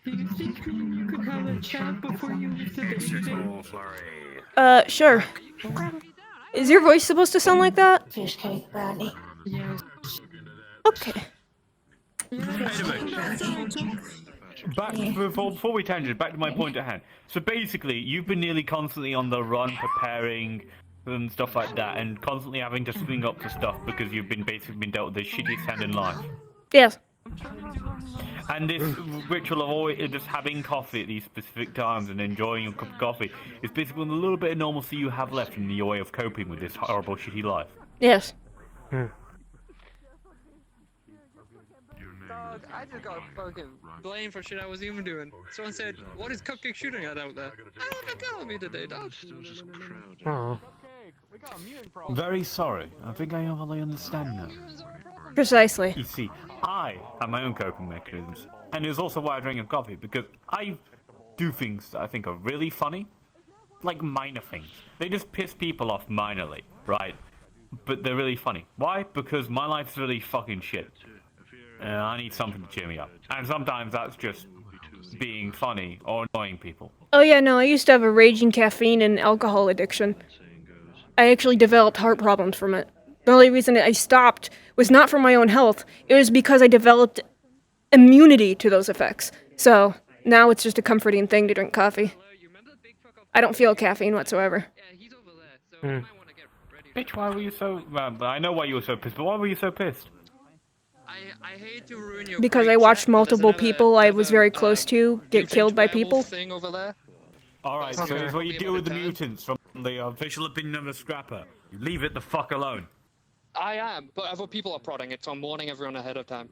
you think you could have a chat before you leave the base? Sure. Is your voice supposed to sound like that? Fish cake brownie. Yes. Okay. Before we tangent, back to my point at hand. So basically, you've been nearly constantly on the run, preparing and stuff like that, and constantly having to swing up to stuff because you've basically been dealt with the shittiest hand in life. Yes. And this ritual of always just having coffee at these specific times and enjoying your cup of coffee is basically the little bit of normalcy you have left in your way of coping with this horrible, shitty life. Yes. Dog, I just got fucking blamed for shit I wasn't even doing. Someone said, "What is Cupcake shooting at out there?" I don't think at me today, dog. Oh. Very sorry. I think I overly understand now. Precisely. You see, I have my own coping mechanisms, and it's also why I drink coffee, because I do things that I think are really funny, like minor things. They just piss people off minorly, right? But they're really funny. Why? Because my life's really fucking shit. I need something to cheer me up. And sometimes that's just being funny or annoying people. Oh yeah, no, I used to have a raging caffeine and alcohol addiction. I actually developed heart problems from it. The only reason I stopped was not for my own health. It was because I developed immunity to those effects. So, now it's just a comforting thing to drink coffee. I don't feel caffeine whatsoever. Bitch, why were you so... I know why you were so pissed, but why were you so pissed? I hate to ruin your Because I watched multiple people I was very close to get killed by people. Thing over there. Alright, so here's what you do with the mutants from the official opinion of the scrapper. You leave it the fuck alone. I am, but other people are prodding it, so I'm warning everyone ahead of time.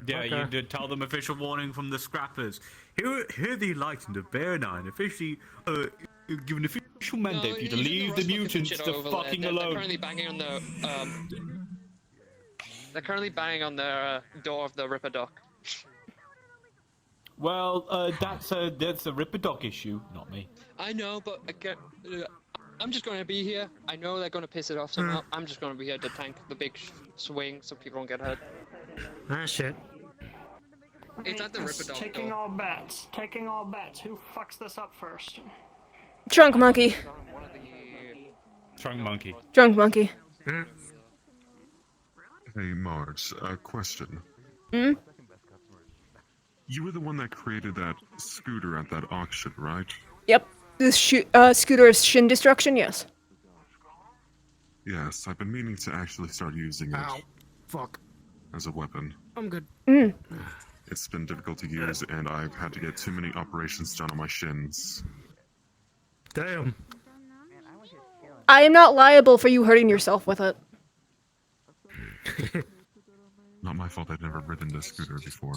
Yeah, you did tell them official warning from the scrappers. Here the enlightened of Bay09 officially give an official mandate for you to leave the mutants the fucking alone. They're currently banging on the they're currently banging on the door of the Ripper Dock. Well, that's a Ripper Dock issue, not me. I know, but I'm just going to be here. I know they're going to piss it off somehow. I'm just going to be here to tank the big swing so people don't get hurt. Ah, shit. It's at the Ripper Dock. Taking all bets. Taking all bets. Who fucks this up first? Drunk monkey. Drunk monkey. Drunk monkey. Hey, Mars, a question. Hmm? You were the one that created that scooter at that auction, right? Yep. This scooter is shin destruction, yes. Yes, I've been meaning to actually start using it. Ow. Fuck. As a weapon. I'm good. It's been difficult to use, and I've had to get too many operations done on my shins. Damn. I am not liable for you hurting yourself with it. Not my fault, I'd never ridden this scooter before.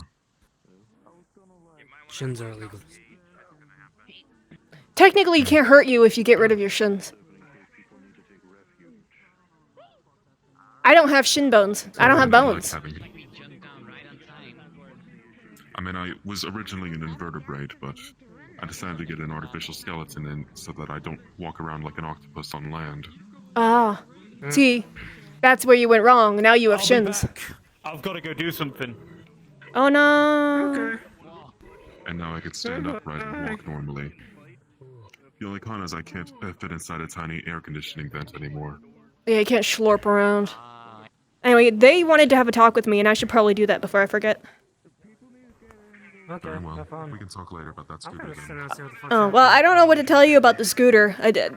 Shins are illegal. Technically, it can't hurt you if you get rid of your shins. I don't have shin bones. I don't have bones. I mean, I was originally an invertebrate, but I decided to get an artificial skeleton in so that I don't walk around like an octopus on land. Ah. See, that's where you went wrong. Now you have shins. I've got to go do something. Oh no. Okay. And now I can stand upright and walk normally. The only con is I can't fit inside a tiny air conditioning vent anymore. Yeah, you can't schlorp around. Anyway, they wanted to have a talk with me, and I should probably do that before I forget. Okay, well, we can talk later about that scooter then. Oh, well, I don't know what to tell you about the scooter. I did.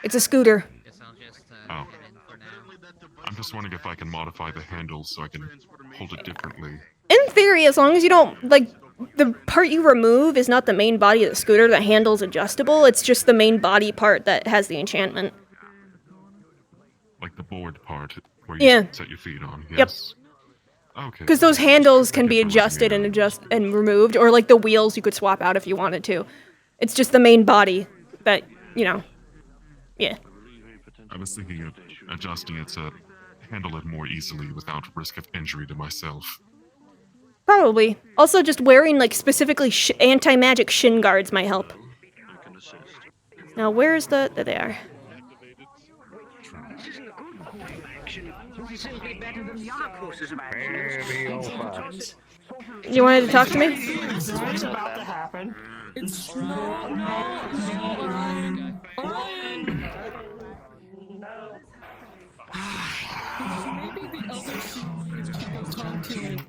It's a scooter. Oh. I'm just wondering if I can modify the handles so I can hold it differently. theory, as long as you don't, like, the part you remove is not the main body of the scooter. The handle's adjustable. It's just the main body part that has the enchantment. Like the board part where you set your feet on. Yes. Yep. Okay. Because those handles can be adjusted and removed, or like the wheels you could swap out if you wanted to. It's just the main body that, you know, yeah. I was thinking of adjusting it to handle it more easily without risk of injury to myself. Probably. Also, just wearing like specifically anti-magic shin guards might help. Now, where's the? There they are. You wanted to talk to me? What's about to happen? It's Orion. Maybe the others people talk to him.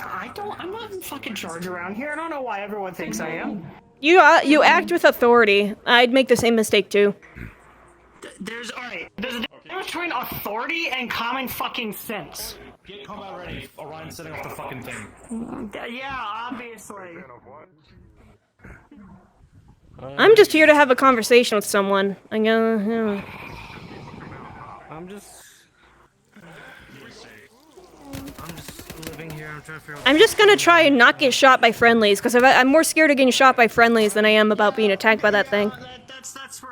I'm not in fucking charge around here. I don't know why everyone thinks I am. You act with authority. I'd make the same mistake too. There's a difference between authority and common fucking sense. Get combat ready. Orion's setting off the fucking thing. Yeah, obviously. I'm just here to have a conversation with someone. I'm just living here. I'm trying to figure out. I'm just gonna try and not get shot by friendlies, because I'm more scared of getting shot by friendlies than I am about being attacked by that thing. That's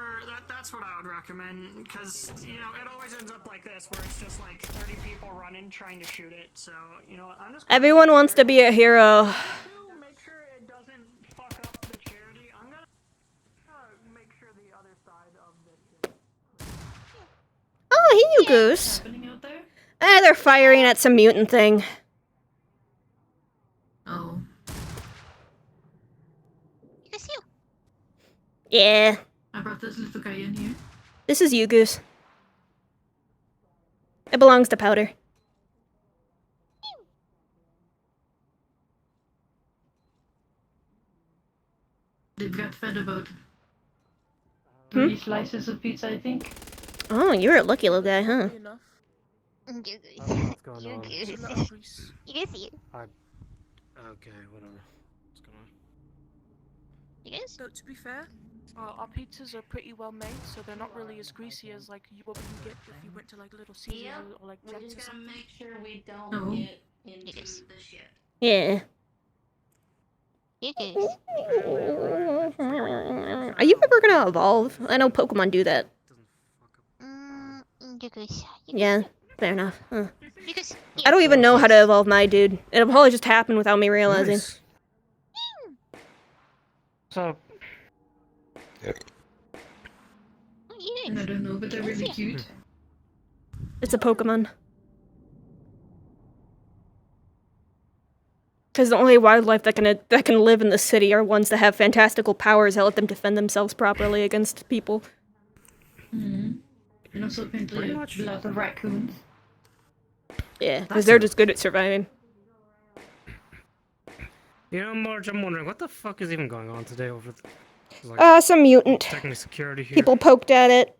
what I would recommend, because you know it always ends up like this, where it's just like 30 people running trying to shoot it. So you know I'm just. Everyone wants to be a hero. Make sure it doesn't fuck up the charity. I'm gonna make sure the other side of this. Oh, hey, you goose. They're firing at some mutant thing. Oh. It's you. Yeah. I brought this little guy in here. This is you, Goose. It belongs to Powder. They've got fed about 3 slices of pizza, I think. Oh, you're a lucky little guy, huh? What's going on? You guys see it? Okay, whatever. What's going on? You guys? So to be fair, our pizzas are pretty well made, so they're not really as greasy as like what you get if you went to like Little Caesars or like We're Jack's or just gonna something. make sure we don't get into the shit. Yeah. You guys. Are you ever gonna evolve? I know Pokemon do that. You guys. Yeah, fair enough. Huh. You guys. I don't even know how to evolve my dude. It'll probably just happen without me realizing. Nice. So. I don't know, but they're really cute. It's a Pokemon. Because the only wildlife that can live in the city are ones that have fantastical powers that let them defend themselves properly against people. Mm-hmm. And also apparently a lot of raccoons. Yeah, because they're just good at surviving. You know, Marge, I'm wondering what the fuck is even going on today over the. Some mutant. Technical security here. People poked at it.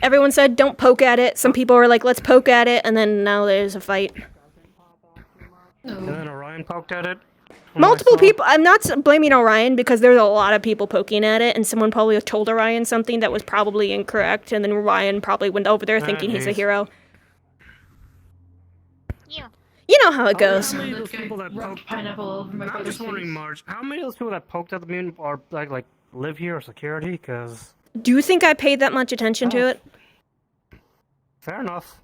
Everyone said don't poke at it. Some people were like, let's poke at it, and then now there's a fight. And then Orion poked at it. Multiple people. I'm not blaming Orion because there's a lot of people poking at it, and someone probably told Orion something that was probably incorrect, and then Orion probably went over there thinking he's a hero. Yeah. You know how it goes. How many of those people that poked pineapple over my I'm just wondering, Marge, how many of those people that poked at the mutant are like live here or security? Because. Do you think I paid that much attention to it? Fair enough.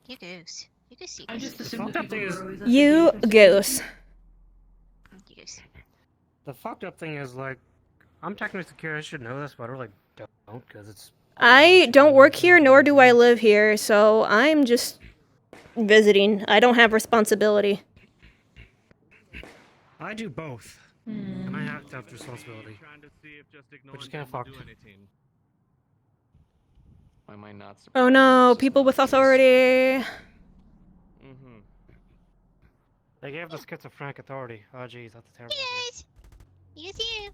You guys. You guys see. I just assumed that thing is. You goose. You guys. The fucked up thing is like, I'm technically security. I should know this, but I really don't because it's. I don't work here, nor do I live here, so I'm just visiting. I don't have responsibility. I do both. And I have to have responsibility. Which is kind of fucked. Why am I not? Oh no, people with authority. They gave the schizophrenic authority. Oh jeez, that's a terrible idea. You see.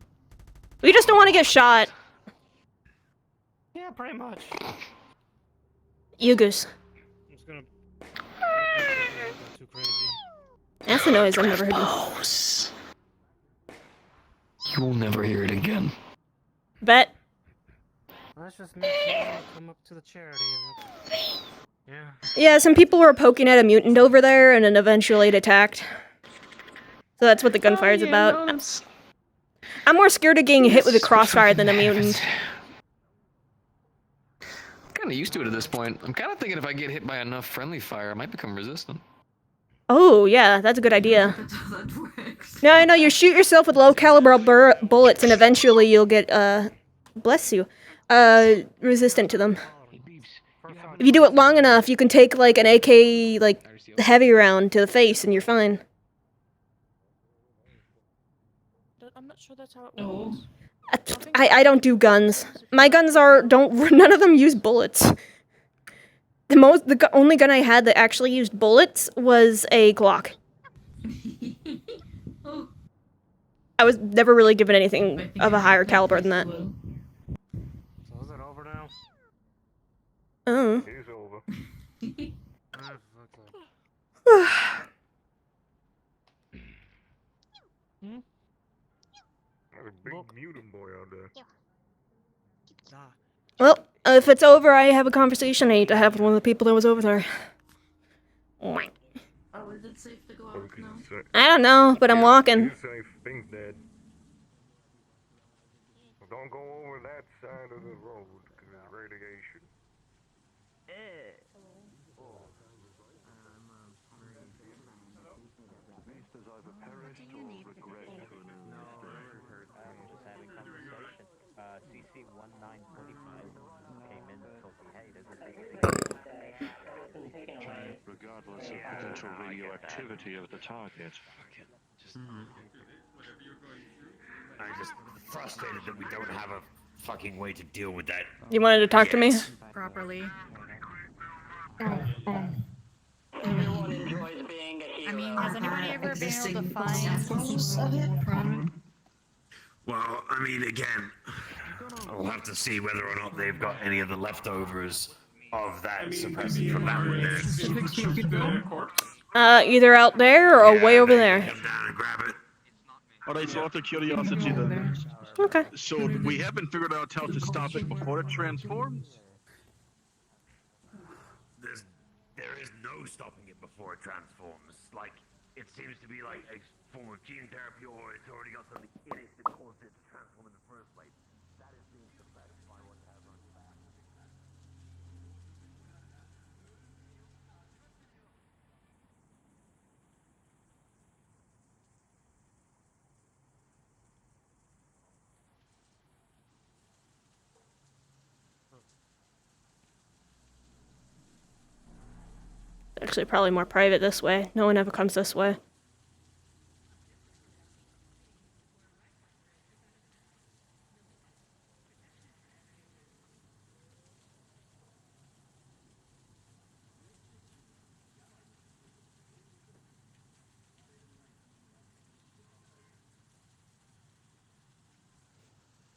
We just don't want to get shot. Yeah, pretty much. You goose. That's a noise I've never heard. You will never hear it again. Bet. Let's just make sure you come up to the charity. Yeah. Yeah, some people were poking at a mutant over there, and then eventually it attacked. So that's what the gunfire's about. I'm more scared of getting hit with a crossfire than a mutant. I'm kind of used to it at this point. I'm kind of thinking if I get hit by enough friendly fire, I might become resistant. Oh, yeah, that's a good idea. No, you shoot yourself with low caliber bullets, and eventually you'll get, bless you, resistant to them. If you do it long enough, you can take, like, an AK, like, heavy round to the face, and you're fine. I'm not sure that's how it works. I don't do guns. My guns none of them use bullets. The only gun I had that actually used bullets was a Glock. I was never really given anything of a higher caliber than that. So is it over now? Oh. It's over. There's a big mutant boy out there. Well, if it's over, I have a conversation I need to have with one of the people that was over there. Oh, is it safe to go out now? I don't know, but I'm walking. Think dead. Don't go over that side of the road because it's radiation. Regardless of potential radioactivity of the target. I'm just frustrated that we don't have a fucking way to deal with that. You wanted to talk to me? Properly. I mean, has anybody ever been able to find... Well, I mean, again, I'll have to see whether or not they've got any of the leftovers of that suppressant from that one there. Either out there or way over there. Come down and grab it. Alright, so out of curiosity then. Okay. So we haven't figured out how to stop it before it transforms? There is no stopping it before it transforms. Like, it seems to be like a form of gene therapy, or it's already got something in it that caused it to transform in the first place. That is being suppressed by whatever. Actually, probably more private this way. No one ever comes this way.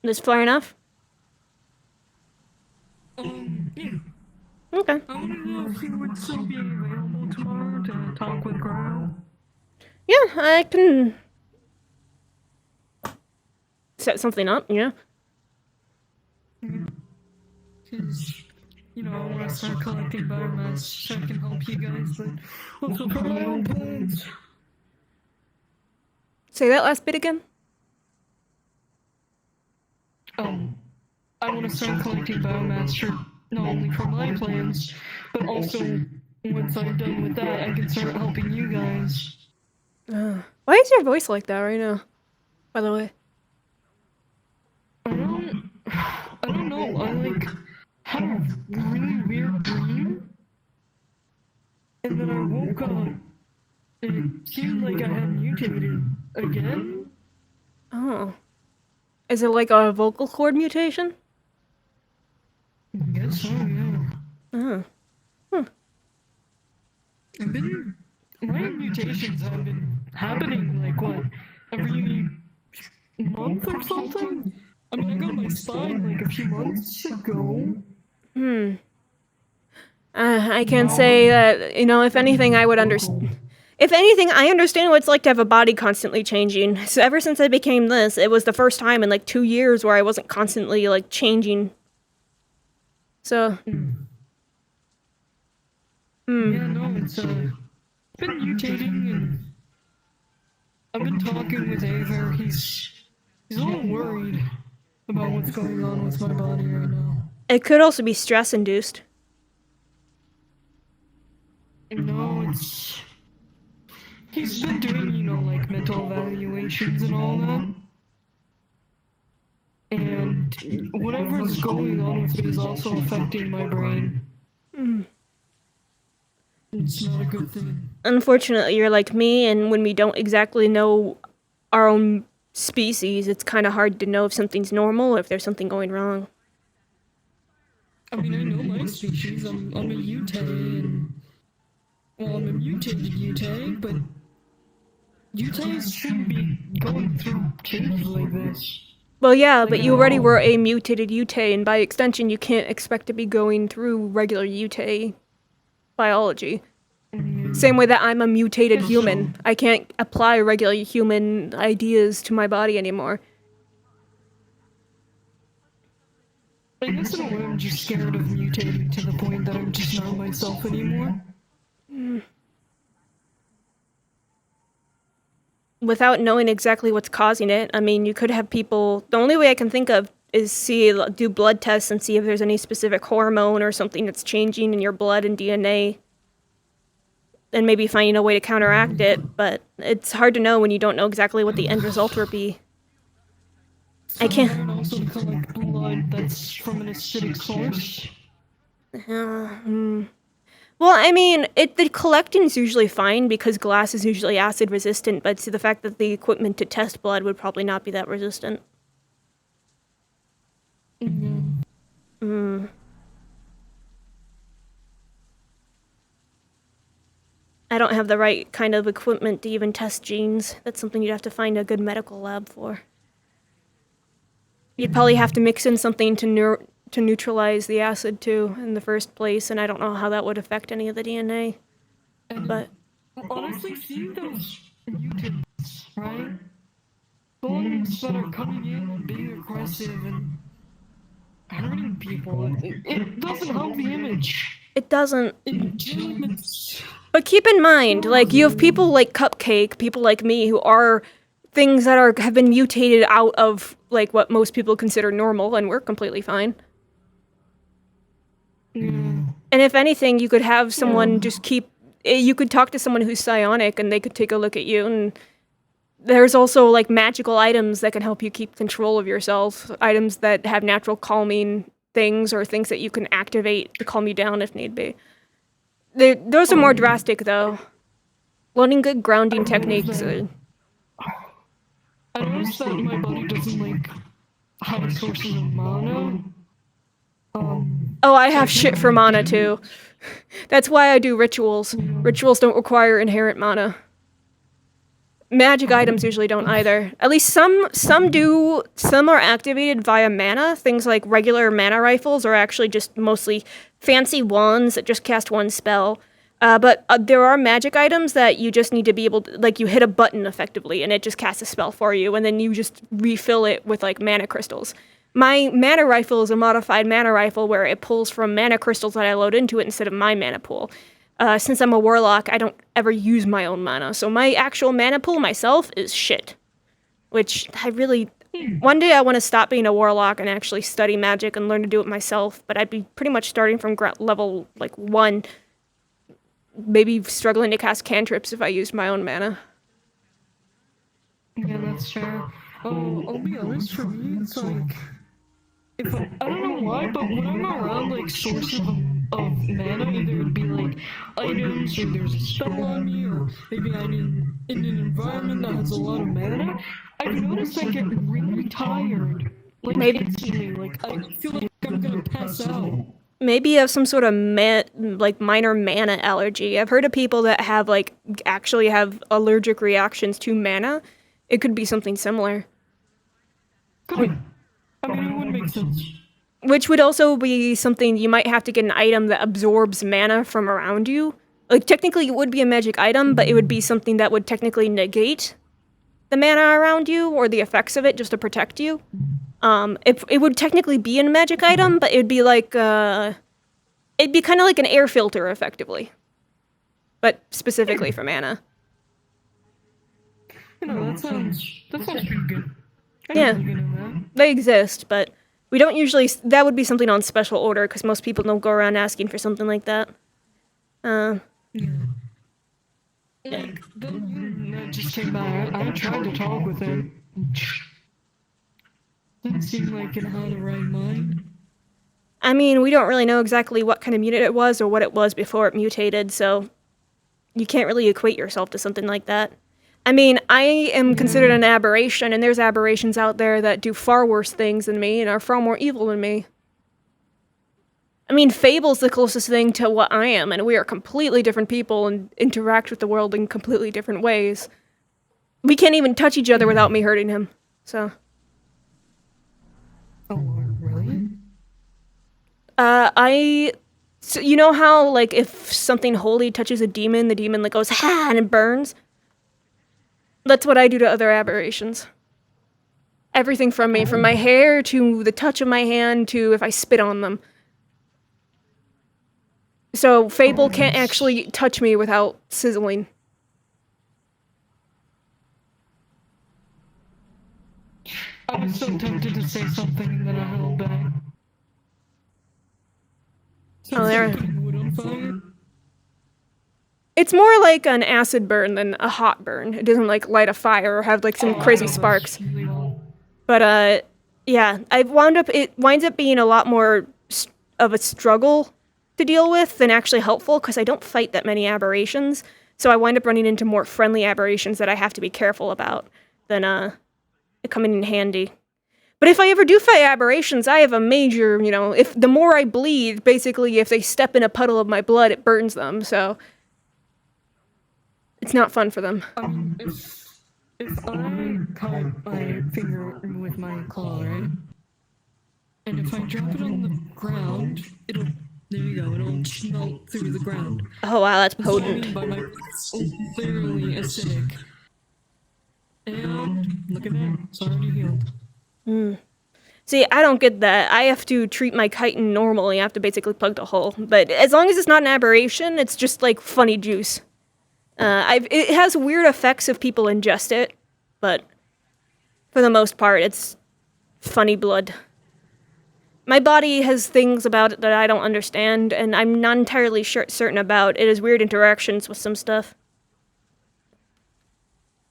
This far enough? Yeah. Okay. I want to know if you would still be available tomorrow to talk with Grau. Yeah, I can set something up, yeah. Because, you know, I want to start collecting biomass so I can help you guys, but also for my own plans. Say that last bit again? I want to start collecting biomass for not only for my plans, but also once I'm done with that, I can start helping you guys. Why is your voice like that right now? By the way. I don't know. I had a really weird dream, and then I woke up, and it seemed like I had mutated again. Oh. Is it like a vocal cord mutation? I guess so, yeah. Oh. My mutations have been happening, like, what, every month or something? I mean, I got my spine, like, a few months ago. I can say that, you know, if anything, I would If anything, I understand what it's like to have a body constantly changing. So ever since I became this, it was the first time in like 2 years where I wasn't constantly like changing. So. Yeah, no, it's been mutating, and I've been talking with Aver. He's a little worried about what's going on with my body right now. It could also be stress induced. No, he's been doing, you know, like mental evaluations and all that. And whatever's going on with me is also affecting my brain. It's not a good thing. Unfortunately, you're like me, and when we don't exactly know our own species, it's kind of hard to know if something's normal or if there's something going wrong. I mean, I know my species. I'm a Ute, and well, I'm a mutated Ute, but Utes shouldn't be going through changes like this. Well, yeah, but you already were a mutated Ute, and by extension, you can't expect to be going through regular Ute biology. Same way that I'm a mutated human. I can't apply regular human ideas to my body anymore. I guess in a way I'm just scared of mutating to the point that I'm just not myself anymore. Without knowing exactly what's causing it, I mean, you could have people... The only way I can think of is do blood tests and see if there's any specific hormone or something that's changing in your blood and DNA. And maybe finding a way to counteract it, but it's hard to know when you don't know exactly what the end result will be. I can't... And also collect blood that's from an acidic source. Well, I mean, the collecting's usually fine because glass is usually acid resistant, but to the fact that the equipment to test blood would probably not be that resistant. I don't have the right kind of equipment to even test genes. That's something you'd have to find a good medical lab for. You'd probably have to mix in something to neutralize the acid too in the first place, and I don't know how that would affect any of the DNA. But honestly, seeing those mutants, right? The ones that are coming in and being aggressive and hurting people, it doesn't help the image. It doesn't. But keep in mind, like, you have people like Cupcake, people like me, who are things that have been mutated out of, like, what most people consider normal, and we're completely fine. And if anything, you could have someone you could talk to someone who's psionic, and they could take a look at you, and there's also, like, magical items that can help you keep control of yourself, items that have natural calming things, or things that you can activate to calm you down if need be. Those are more drastic, though. Learning good grounding techniques. I noticed that my body doesn't, like, have sources of mana. Oh, I have shit for mana, too. That's why I do rituals. Rituals don't require inherent mana. Magic items usually don't either. At least some do. Some are activated via mana. Things like regular mana rifles are actually just mostly fancy wands that just cast one spell. But there are magic items that you just need to be able to, like, you hit a button effectively and it just casts a spell for you, and then you just refill it with, like, mana crystals. My mana rifle is a modified mana rifle where it pulls from mana crystals that I load into it instead of my mana pool. Since I'm a warlock, I don't ever use my own mana, so my actual mana pool myself is shit. Which I really... One day I want to stop being a warlock and actually study magic and learn to do it myself, but I'd be pretty much starting from level, like, 1. Maybe struggling to cast cantrips if I used my own mana. Yeah, that's fair. I'll be honest, for me, it's like... I don't know why, but when I'm around, like, sources of mana, either it'd be, like, items, or there's a spell on me, or maybe I'm in an environment that has a lot of mana, I've noticed I get really tired. Like, instantly, like, I feel like I'm gonna pass out. Maybe you have some sort of minor mana allergy. I've heard of people that have, like, actually have allergic reactions to mana. It could be something similar. I mean, it would make sense. Which would also be something you might have to get an item that absorbs mana from around you. Like, technically it would be a magic item, but it would be something that would technically negate the mana around you, or the effects of it, just to protect you. It would technically be a magic item, but it'd be like, it'd be kind of like an air filter, effectively. But specifically for mana. You know, that sounds pretty good. Yeah, they exist, but we don't usually, that would be something on special order, because most people don't go around asking for something like that. Like, the one that just came by, I tried to talk with him. Didn't seem like it had a right mind. I mean, we don't really know exactly what kind of mutant it was or what it was before it mutated, so you can't really equate yourself to something like that. I mean, I am considered an aberration, and there's aberrations out there that do far worse things than me and are far more evil than me. I mean, Fable's the closest thing to what I am, and we are completely different people and interact with the world in completely different ways. We can't even touch each other without me hurting him, so... Oh, really? So you know how, like, if something holy touches a demon, the demon, like, goes, ha, and it burns? That's what I do to other aberrations. Everything from me, from my hair, to the touch of my hand, to if I spit on them. So, Fable can't actually touch me without sizzling. I was so tempted to say something and then I held back. Oh, there. It's more like an acid burn than a hot burn. It doesn't, like, light a fire or have, like, some crazy sparks. But, yeah, it winds up being a lot more of a struggle to deal with than actually helpful, because I don't fight that many aberrations, so I wind up running into more friendly aberrations that I have to be careful about than, it coming in handy. But if I ever do fight aberrations, I have a major, you know, if the more I bleed, basically, if they step in a puddle of my blood, it burns them, so... It's not fun for them. If I cut my finger with my claw, right? And if I drop it on the ground, there you go, it'll melt through the ground. Oh wow, that's potent. By my clearly acidic. And look at that, it's already healed. See, I don't get that. I have to treat my chitin normally. I have to basically plug the hole. But as long as it's not an aberration, it's just like funny juice. It has weird effects if people ingest it, but for the most part, it's funny blood. My body has things about it that I don't understand, and I'm not entirely certain about. It has weird interactions with some stuff.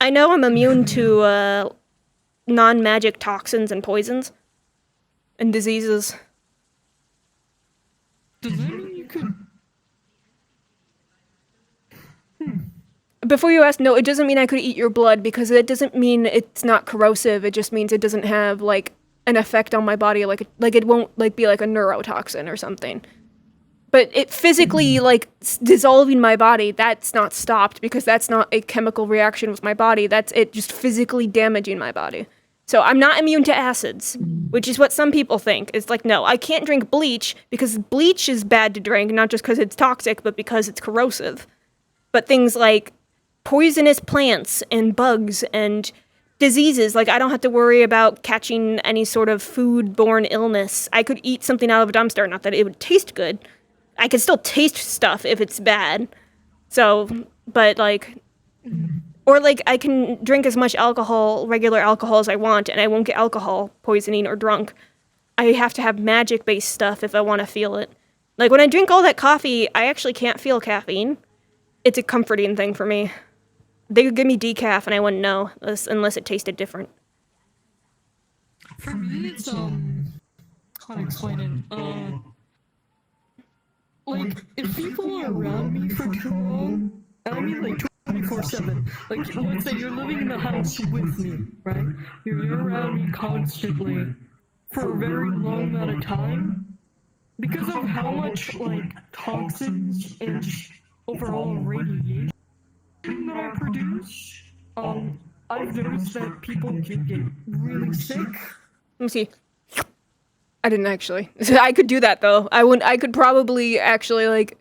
I know I'm immune to non-magic toxins and poisons and diseases. Does that mean you could... Before you ask, no, it doesn't mean I could eat your blood, because it doesn't mean it's not corrosive. It just means it doesn't have, like, an effect on my body, like it won't, like, be like a neurotoxin or something. But it physically, like, dissolving my body, that's not stopped, because that's not a chemical reaction with my body. That's it just physically damaging my body. So I'm not immune to acids, which is what some people think. It's like, no, I can't drink bleach, because bleach is bad to drink, not just because it's toxic, but because it's corrosive. But things like poisonous plants and bugs and diseases, like, I don't have to worry about catching any sort of food-borne illness. I could eat something out of a dumpster, not that it would taste good. I can still taste stuff if it's bad. So, but, like, or, like, I can drink as much alcohol, regular alcohol, as I want, and I won't get alcohol poisoning or drunk. I have to have magic-based stuff if I want to feel it. Like, when I drink all that coffee, I actually can't feel caffeine. It's a comforting thing for me. They could give me decaf and I wouldn't know, unless it tasted different. For me, it's, how to explain it, like, if people are around me for too long, and I mean, like, 24/7, like, let's say you're living in the house with me, right? You're around me constantly for a very long amount of time, because of how much, like, toxins and just overall radiation that I produce, I've noticed that people can get really sick. Let me see. I didn't actually. I could do that though. I could probably actually, like,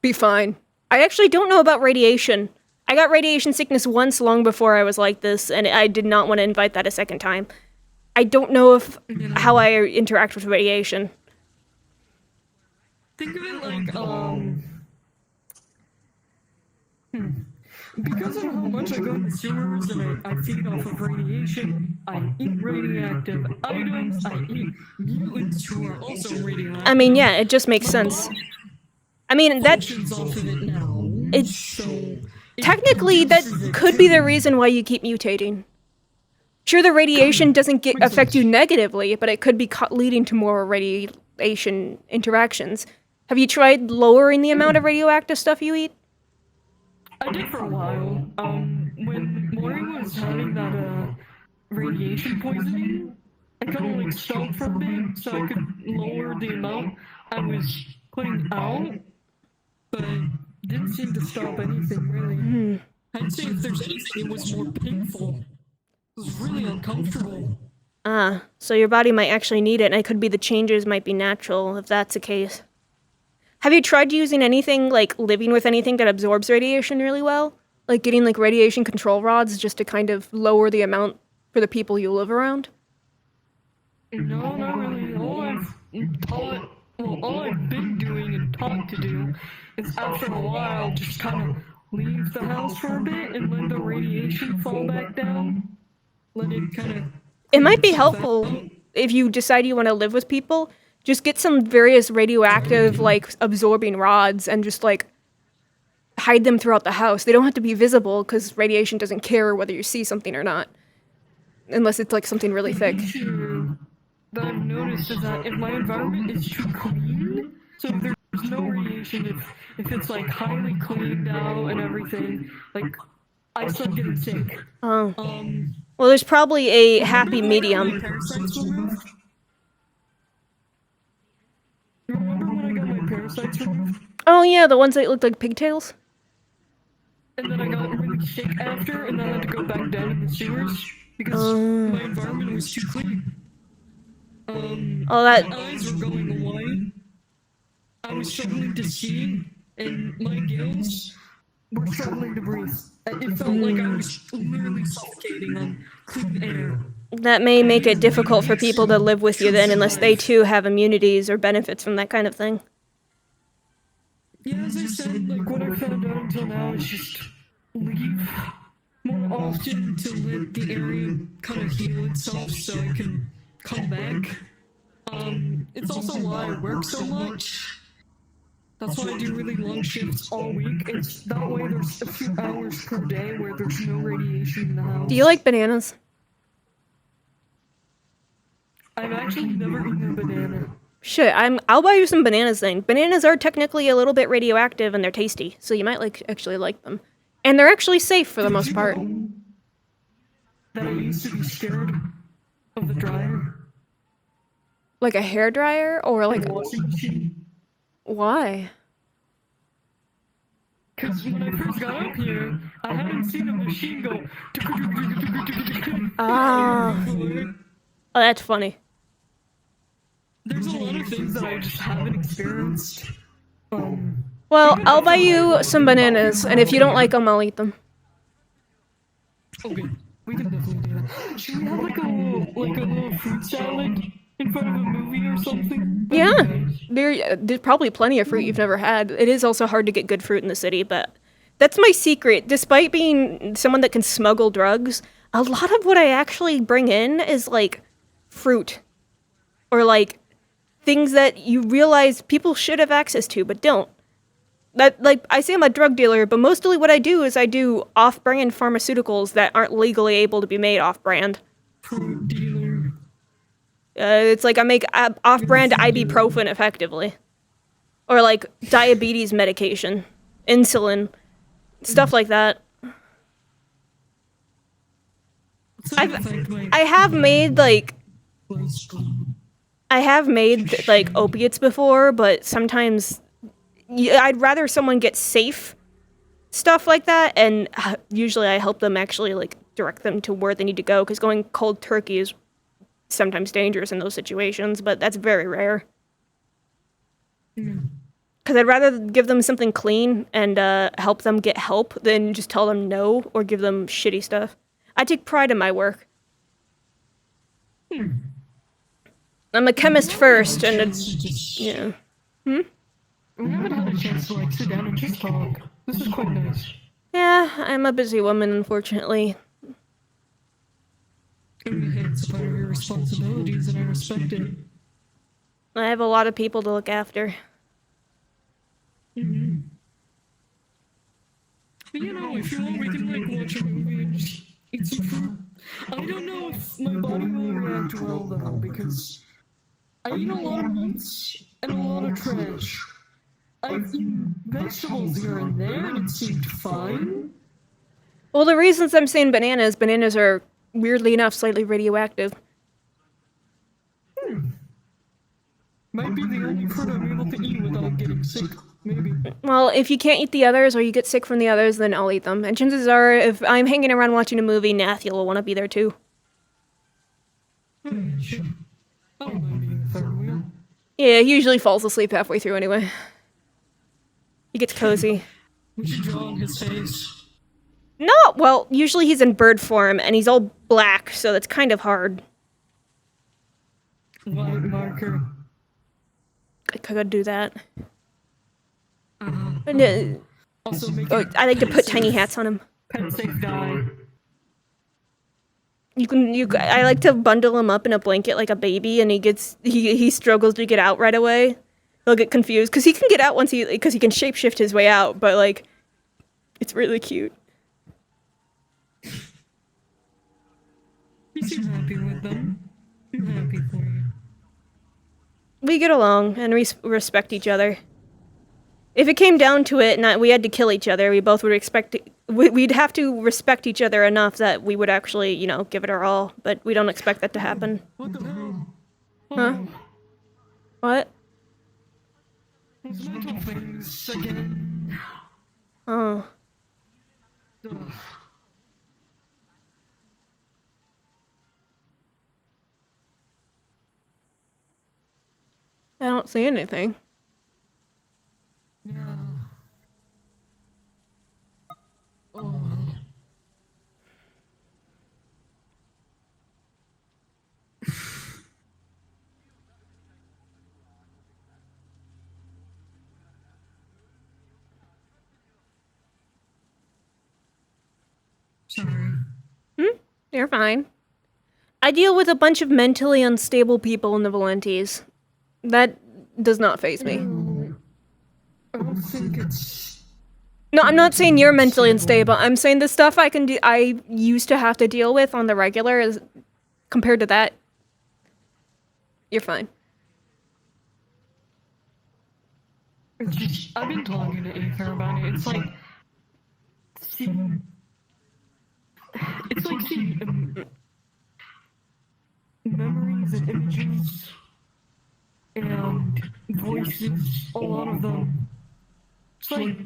be fine. I actually don't know about radiation. I got radiation sickness once long before I was like this, and I did not want to invite that a second time. I don't know if how I interact with radiation. Think of it like, because of how much I go in the sewers and I feed off of radiation, I eat radioactive items, I eat mutants who are also radioactive. I mean, yeah, it just makes sense. I mean, that... Off of it now. It's... Technically, that could be the reason why you keep mutating. Sure, the radiation doesn't affect you negatively, but it could be leading to more radiation interactions. Have you tried lowering the amount of radioactive stuff you eat? I did for a while. When Maury was having that, radiation poisoning, I kind of like stopped for a bit so I could lower the amount I was putting out, but it didn't seem to stop anything, really. I'd say if there's anything, it was more painful. It was really uncomfortable. Ah, so your body might actually need it, and it could be the changes might be natural, if that's the case. Have you tried using anything, like living with anything that absorbs radiation really well? Like getting like radiation control rods just to kind of lower the amount for the people you live around? No, not really. All I've been doing and taught to do is after a while just kind of leave the house for a bit and let the radiation fall back down. Let it kind of... It might be helpful if you decide you want to live with people. Just get some various radioactive, like, absorbing rods and just, like, hide them throughout the house. They don't have to be visible, because radiation doesn't care whether you see something or not. Unless it's, like, something really thick. That I've noticed is that if my environment is too clean, so if there's no radiation, if it's, like, highly cleaned out and everything, like, I start getting sick. Oh. Well, there's probably a happy medium. Remember when I got my parasites removed? Oh yeah, the ones that looked like pigtails? And then I got really sick after, and I had to go back down in the sewers, because my environment was too clean. My eyes were going white, I was struggling to see, and my gills were struggling to breathe. It felt like I was literally suffocating on clean air. That may make it difficult for people to live with you then, unless they too have immunities or benefits from that kind of thing. Yeah, as I said, like, what I found out until now is just leave more often to let the area kind of heal itself so I can come back. It's also why I work so much. That's why I do really long shifts all week. It's that way there's a few hours per day where there's no radiation in the house. Do you like bananas? I've actually never eaten a banana. Shit, I'll buy you some bananas then. Bananas are technically a little bit radioactive and they're tasty, so you might actually like them. And they're actually safe for the most part. That I used to be scared of the dryer. Like a hairdryer or like a washing machine? Why? Because when I first got up here, I hadn't seen a machine go. Ah. Oh, that's funny. There's a lot of things that I just haven't experienced. Well, I'll buy you some bananas, and if you don't like them, I'll eat them. Okay, we can definitely do that. Should we have like a little fruit salad in front of a movie or something? Yeah, there's probably plenty of fruit you've never had. It is also hard to get good fruit in the city, but that's my secret. Despite being someone that can smuggle drugs, a lot of what I actually bring in is like fruit or like things that you realize people should have access to but don't. That, like, I say I'm a drug dealer, but mostly what I do is I do off-brand pharmaceuticals that aren't legally able to be made off-brand. Fruit dealer. It's like I make off-brand ibuprofen effectively. Or like diabetes medication, insulin, stuff like that. I have made like opiates before, but sometimes I'd rather someone get safe stuff like that, and usually I help them actually like direct them to where they need to go, because going cold turkey is sometimes dangerous in those situations, but that's very rare. Because I'd rather give them something clean and help them get help than just tell them no or give them shitty stuff. I take pride in my work. I'm a chemist first, and it's... Yeah. We haven't had a chance to like sit down and just talk. This is quite nice. Yeah, I'm a busy woman, unfortunately. It's part of your responsibilities, and I respect it. I have a lot of people to look after. Mm-hmm. But you know, if you want, we can like watch a movie and just eat some food. I don't know if my body will react well though, because I eat a lot of meats and a lot of trash. I've eaten vegetables here and there, and it seemed fine. Well, the reasons I'm saying bananas are, weirdly enough, slightly radioactive. Might be the only fruit I'm able to eat without getting sick, maybe. Well, if you can't eat the others or you get sick from the others, then I'll eat them. And chances are, if I'm hanging around watching a movie, Nathiel will want to be there too. Sure. I don't mind being the third wheel. Yeah, he usually falls asleep halfway through anyway. He gets cozy. We should draw on his face. No, well, usually he's in bird form, and he's all black, so that's kind of hard. White marker. I could do that. Also I like to put tiny hats on him. Pet safe die. I like to bundle him up in a blanket like a baby, and he struggles to get out right away. He'll get confused because he can get out because he can shapeshift his way out, but like, it's really cute. You seem happy with them. I'm happy for you. We get along and respect each other. If it came down to it and we had to kill each other, we both would we'd have to respect each other enough that we would actually, give it our all, but we don't expect that to happen. What the hell? Huh? What? Those mental things again. Oh. Ugh. I don't see anything. Yeah. Oh. Sorry. You're fine. I deal with a bunch of mentally unstable people in the Valentes. That does not faze me. I don't think it's... No, I'm not saying you're mentally unstable. I'm saying the stuff I used to have to deal with on the regular is compared to that. You're fine. I've been talking to Aether about it. It's like seeing memories and images and voices, a lot of them. It's like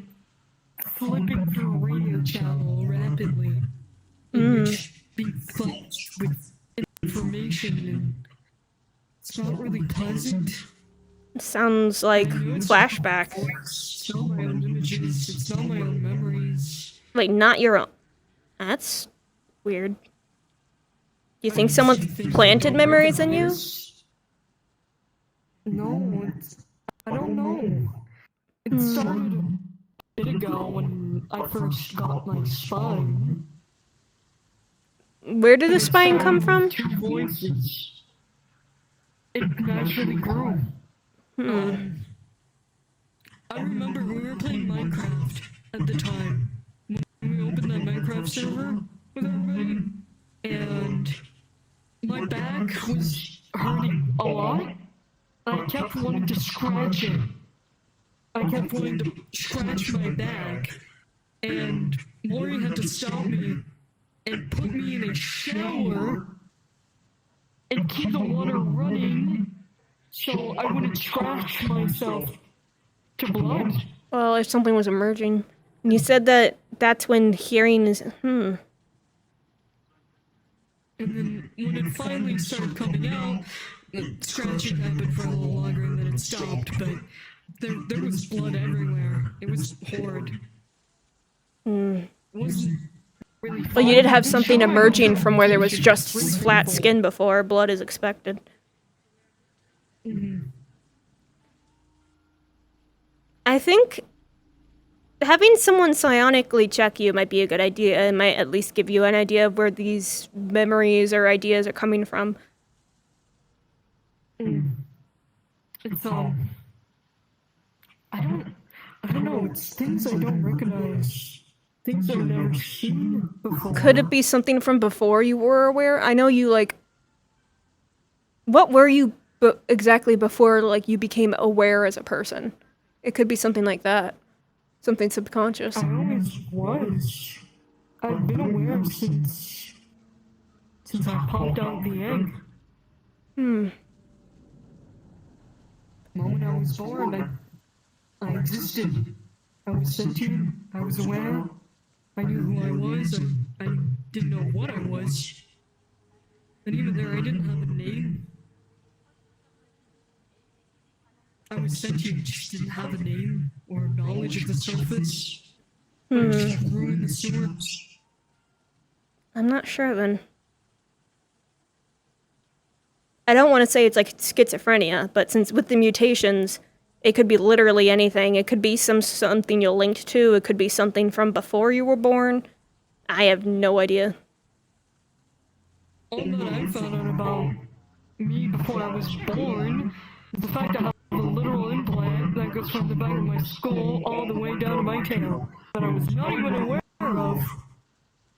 flipping through a radio channel rapidly, which being fucked with information, and it's not really pleasant. Sounds like flashback. It's not my own images, it's not my own memories. Like, not your own. That's weird. You think someone planted memories in you? No, I don't know. It started a bit ago when I first got my spine. Where did the spine come from? Two voices. It naturally grew. I remember we were playing Minecraft at the time. When we opened that Minecraft server with everybody, and my back was hurting a lot. I kept wanting to scratch it. I kept wanting to scratch my back, and Maury had to stop me and put me in a shower and keep the water running so I wouldn't scratch myself to blood. Well, if something was emerging. And you said that's when hearing is... And then when it finally started coming out, the scratching happened for a little longer and then it stopped, but there was blood everywhere. It was horrid. Hmm. It wasn't really Well, you fun. did have Good something shot, emerging good from where there was complication. just Really flat painful. skin before. Blood is expected. Mhm. I think having someone psionically check you might be a good idea. It might at least give you an idea of where these memories or ideas are coming from. It's I don't know. It's things I don't recognize. Things I've never seen before. Could it be something from before you were aware? I know you, like... What were you exactly before, like, you became aware as a person? It could be something like that. Something subconscious. I always was. I've been aware since I popped out the egg. Hmm. The moment I was born, I existed. I was sentient. I was aware. I knew who I was. I didn't know what I was. And even there, I didn't have a name. I was sentient, just didn't have a name or knowledge of the surface. I just ruined the sewers. I'm not sure then. I don't want to say it's like schizophrenia, but since with the mutations, it could be literally anything. It could be something you're linked to. It could be something from before you were born. I have no idea. All that I found out about me before I was born is the fact I have a literal implant that goes from the back of my skull all the way down to my tail that I was not even aware of.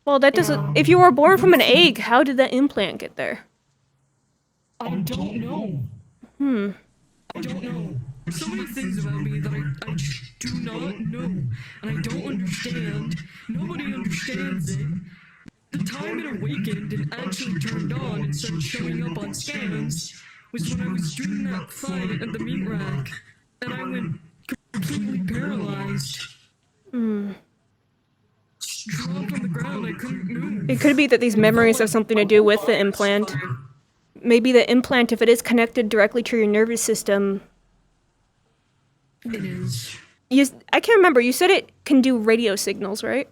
Well, that doesn't... If you were born from an egg, how did that implant get there? I don't know. I don't know. There's so many things about me that I just do not know. And I don't understand. Nobody understands it. The time it awakened and actually turned on and started showing up on scans was when I was doing that fight at the meat rack. And I went completely paralyzed. Just dropped on the ground. I couldn't move. It could be that these memories have something to do with the implant. Maybe the implant, if it is connected directly to your nervous system... It is. I can't remember. You said it can do radio signals, right?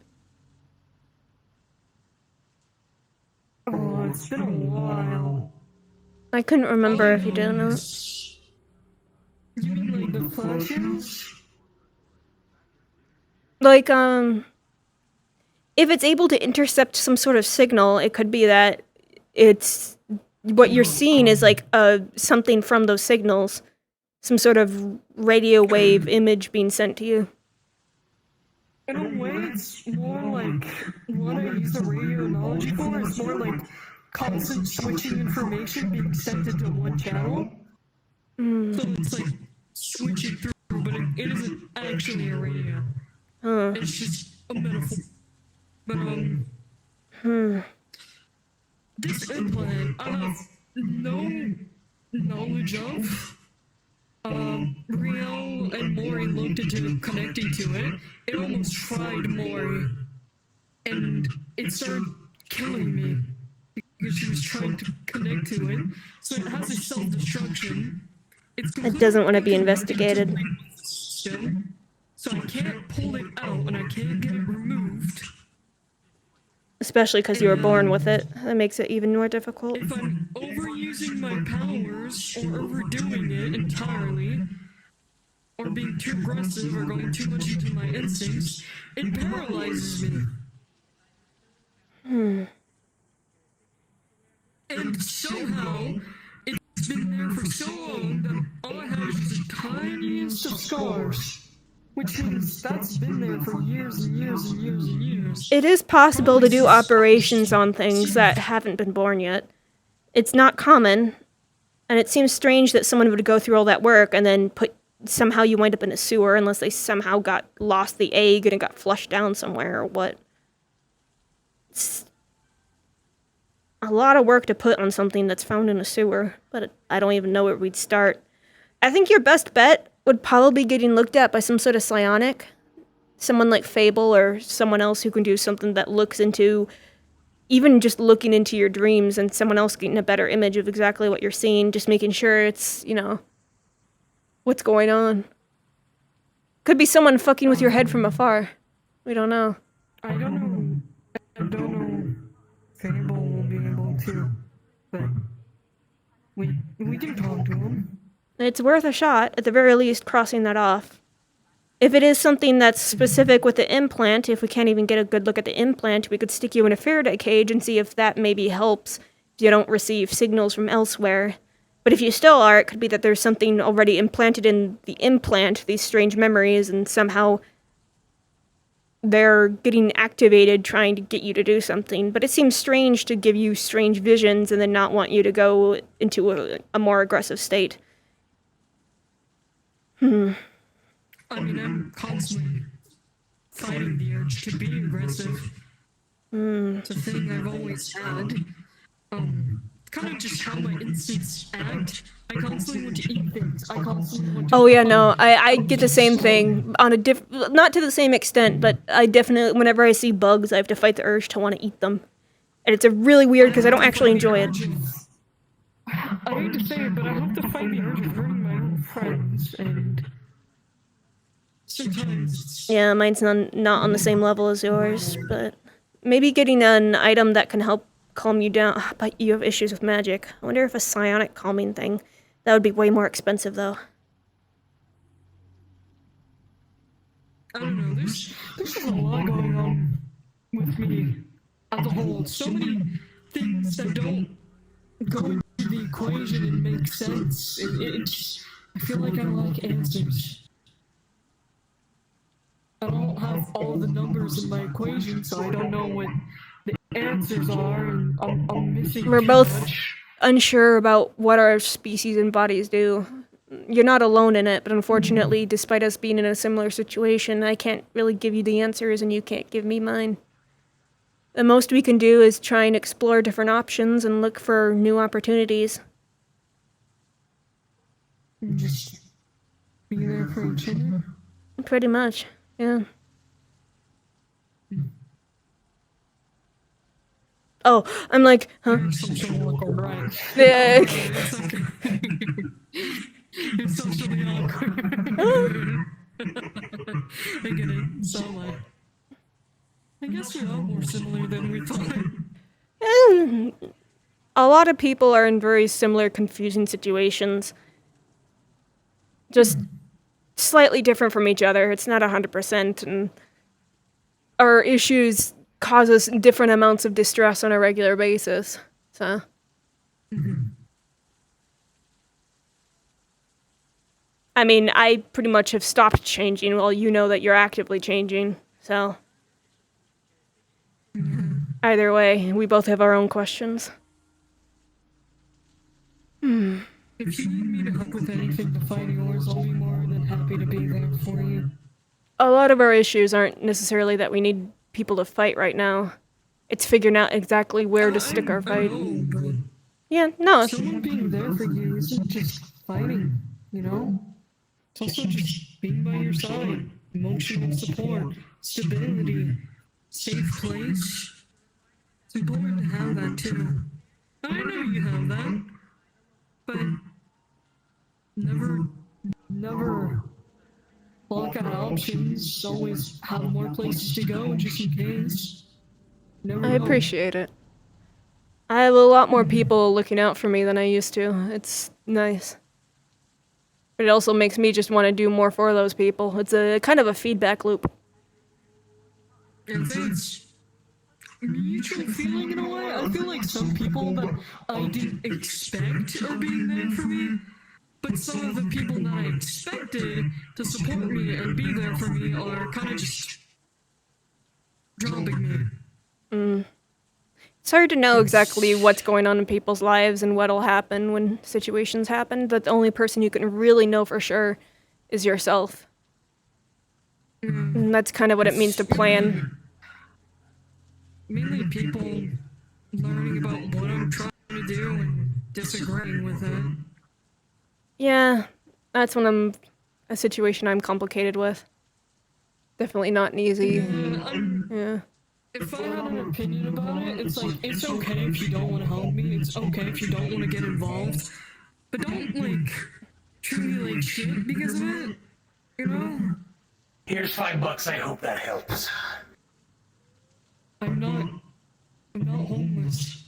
Oh, it's been a while. I couldn't remember if you did or not. You mean like the flashes? Like, if it's able to intercept some sort of signal, it could be that it's... What you're seeing is like something from those signals. Some sort of radio wave image being sent to you. In a way, it's more like what I use the radio analogy for is more like constant switching information being sent into one channel. So it's like switching through, but it isn't actually a radio. It's just a metaphor. But this implant I have no knowledge of. Riel and Mori looked into connecting to it. It almost fried Mori. And it started killing me. Because she was trying to connect to it. So it has a self-destruction. It doesn't want to be investigated. So I can't pull it out and I can't get it removed. Especially because you were born with it. That makes it even more difficult. If I'm overusing my powers or overdoing it entirely, or being too aggressive or going too much into my instincts, it paralyzes me. And somehow, it's been there for so long that all I have is just the tiniest of scars. Which means that's been there for years and years and years and years. It is possible to do operations on things that haven't been born yet. It's not common, and it seems strange that someone would go through all that work and then somehow you wind up in a sewer unless they somehow lost the egg and it got flushed down somewhere or what. It's a lot of work to put on something that's found in a sewer, but I don't even know where we'd start. I think your best bet would probably be getting looked at by some sort of psionic. Someone like Fable or someone else who can do something that looks into, even just looking into your dreams and someone else getting a better image of exactly what you're seeing, just making sure it's, what's going on. Could be someone fucking with your head from afar. We don't know. I don't know. I don't know if Fable will be able to, but we can talk to him. It's worth a shot, at the very least, crossing that off. If it is something that's specific with the implant, if we can't even get a good look at the implant, we could stick you in a Faraday cage and see if that maybe helps if you don't receive signals from elsewhere. But if you still are, it could be that there's something already implanted in the implant, these strange memories, and somehow they're getting activated trying to get you to do something. But it seems strange to give you strange visions and then not want you to go into a more aggressive state. I mean, I'm constantly fighting the urge to be aggressive. It's a thing I've always had. Kind of just how my instincts act. I constantly want to eat things. I constantly want to... Oh yeah, no, I get the same thing on a not to the same extent, but I definitely, whenever I see bugs, I have to fight the urge to want to eat them. And it's a really weird because I don't actually enjoy it. I hate to say it, but I have to fight the urge of hurting my own friends, and sometimes... Yeah, mine's not on the same level as yours, but maybe getting an item that can help calm you down. But you have issues with magic. I wonder if a psionic calming thing. That would be way more expensive, though. I don't know, there's a lot going on with me as a whole. So many things that don't go into the equation and make sense. I feel like I like answers. I don't have all the numbers in my equation, so I don't know what the answers are, and I'm missing We're too both much. unsure about what our species and bodies do. You're not alone in it, but unfortunately, despite us being in a similar situation, I can't really give you the answers and you can't give me mine. The most we can do is try and explore different options and look for new opportunities. Just be there for each other? Pretty much, yeah. Oh, I'm like, huh? Yeah. It's socially awkward. I get it. So, I guess we are more similar than we thought. A lot of people are in very similar, confusing situations. Just slightly different from each other. It's not 100%, and our issues cause us different amounts of distress on a regular basis, so. I mean, I pretty much have stopped changing while you know that you're actively changing, so. Either way, we both have our own questions. If you need me to help with anything to fight yours, I'll be more than happy to be there for you. A lot of our issues aren't necessarily that we need people to fight right now. It's figuring out exactly where to stick our fight. Yeah, no. Someone being there for you isn't just fighting, you know? It's also just being by your side, emotional support, stability, safe place. It's important to have that too. I know you have that, but never block out options. Always have more places to go just in case. Never I know. appreciate it. I have a lot more people looking out for me than I used to. It's nice. But it also makes me just want to do more for those people. It's a kind of a feedback loop. And it's a mutual feeling in a way. I feel like some people that I didn't expect are being there for me, but some of the people that I expected to support me and be there for me are kind of just dropping me. It's hard to know exactly what's going on in people's lives and what'll happen when situations happen, but the only person you can really know for sure is yourself. And that's kind of what it means to plan. Mainly people learning about what I'm trying to do and disagreeing with it. Yeah, that's when I'm a situation I'm complicated with. Definitely not an easy. Yeah. If I had an opinion about it, it's like, it's okay if you don't want to help me, it's okay if you don't want to get involved, but don't, like, treat me like shit because of it, you know? Here's $5. I hope that helps. I'm not homeless.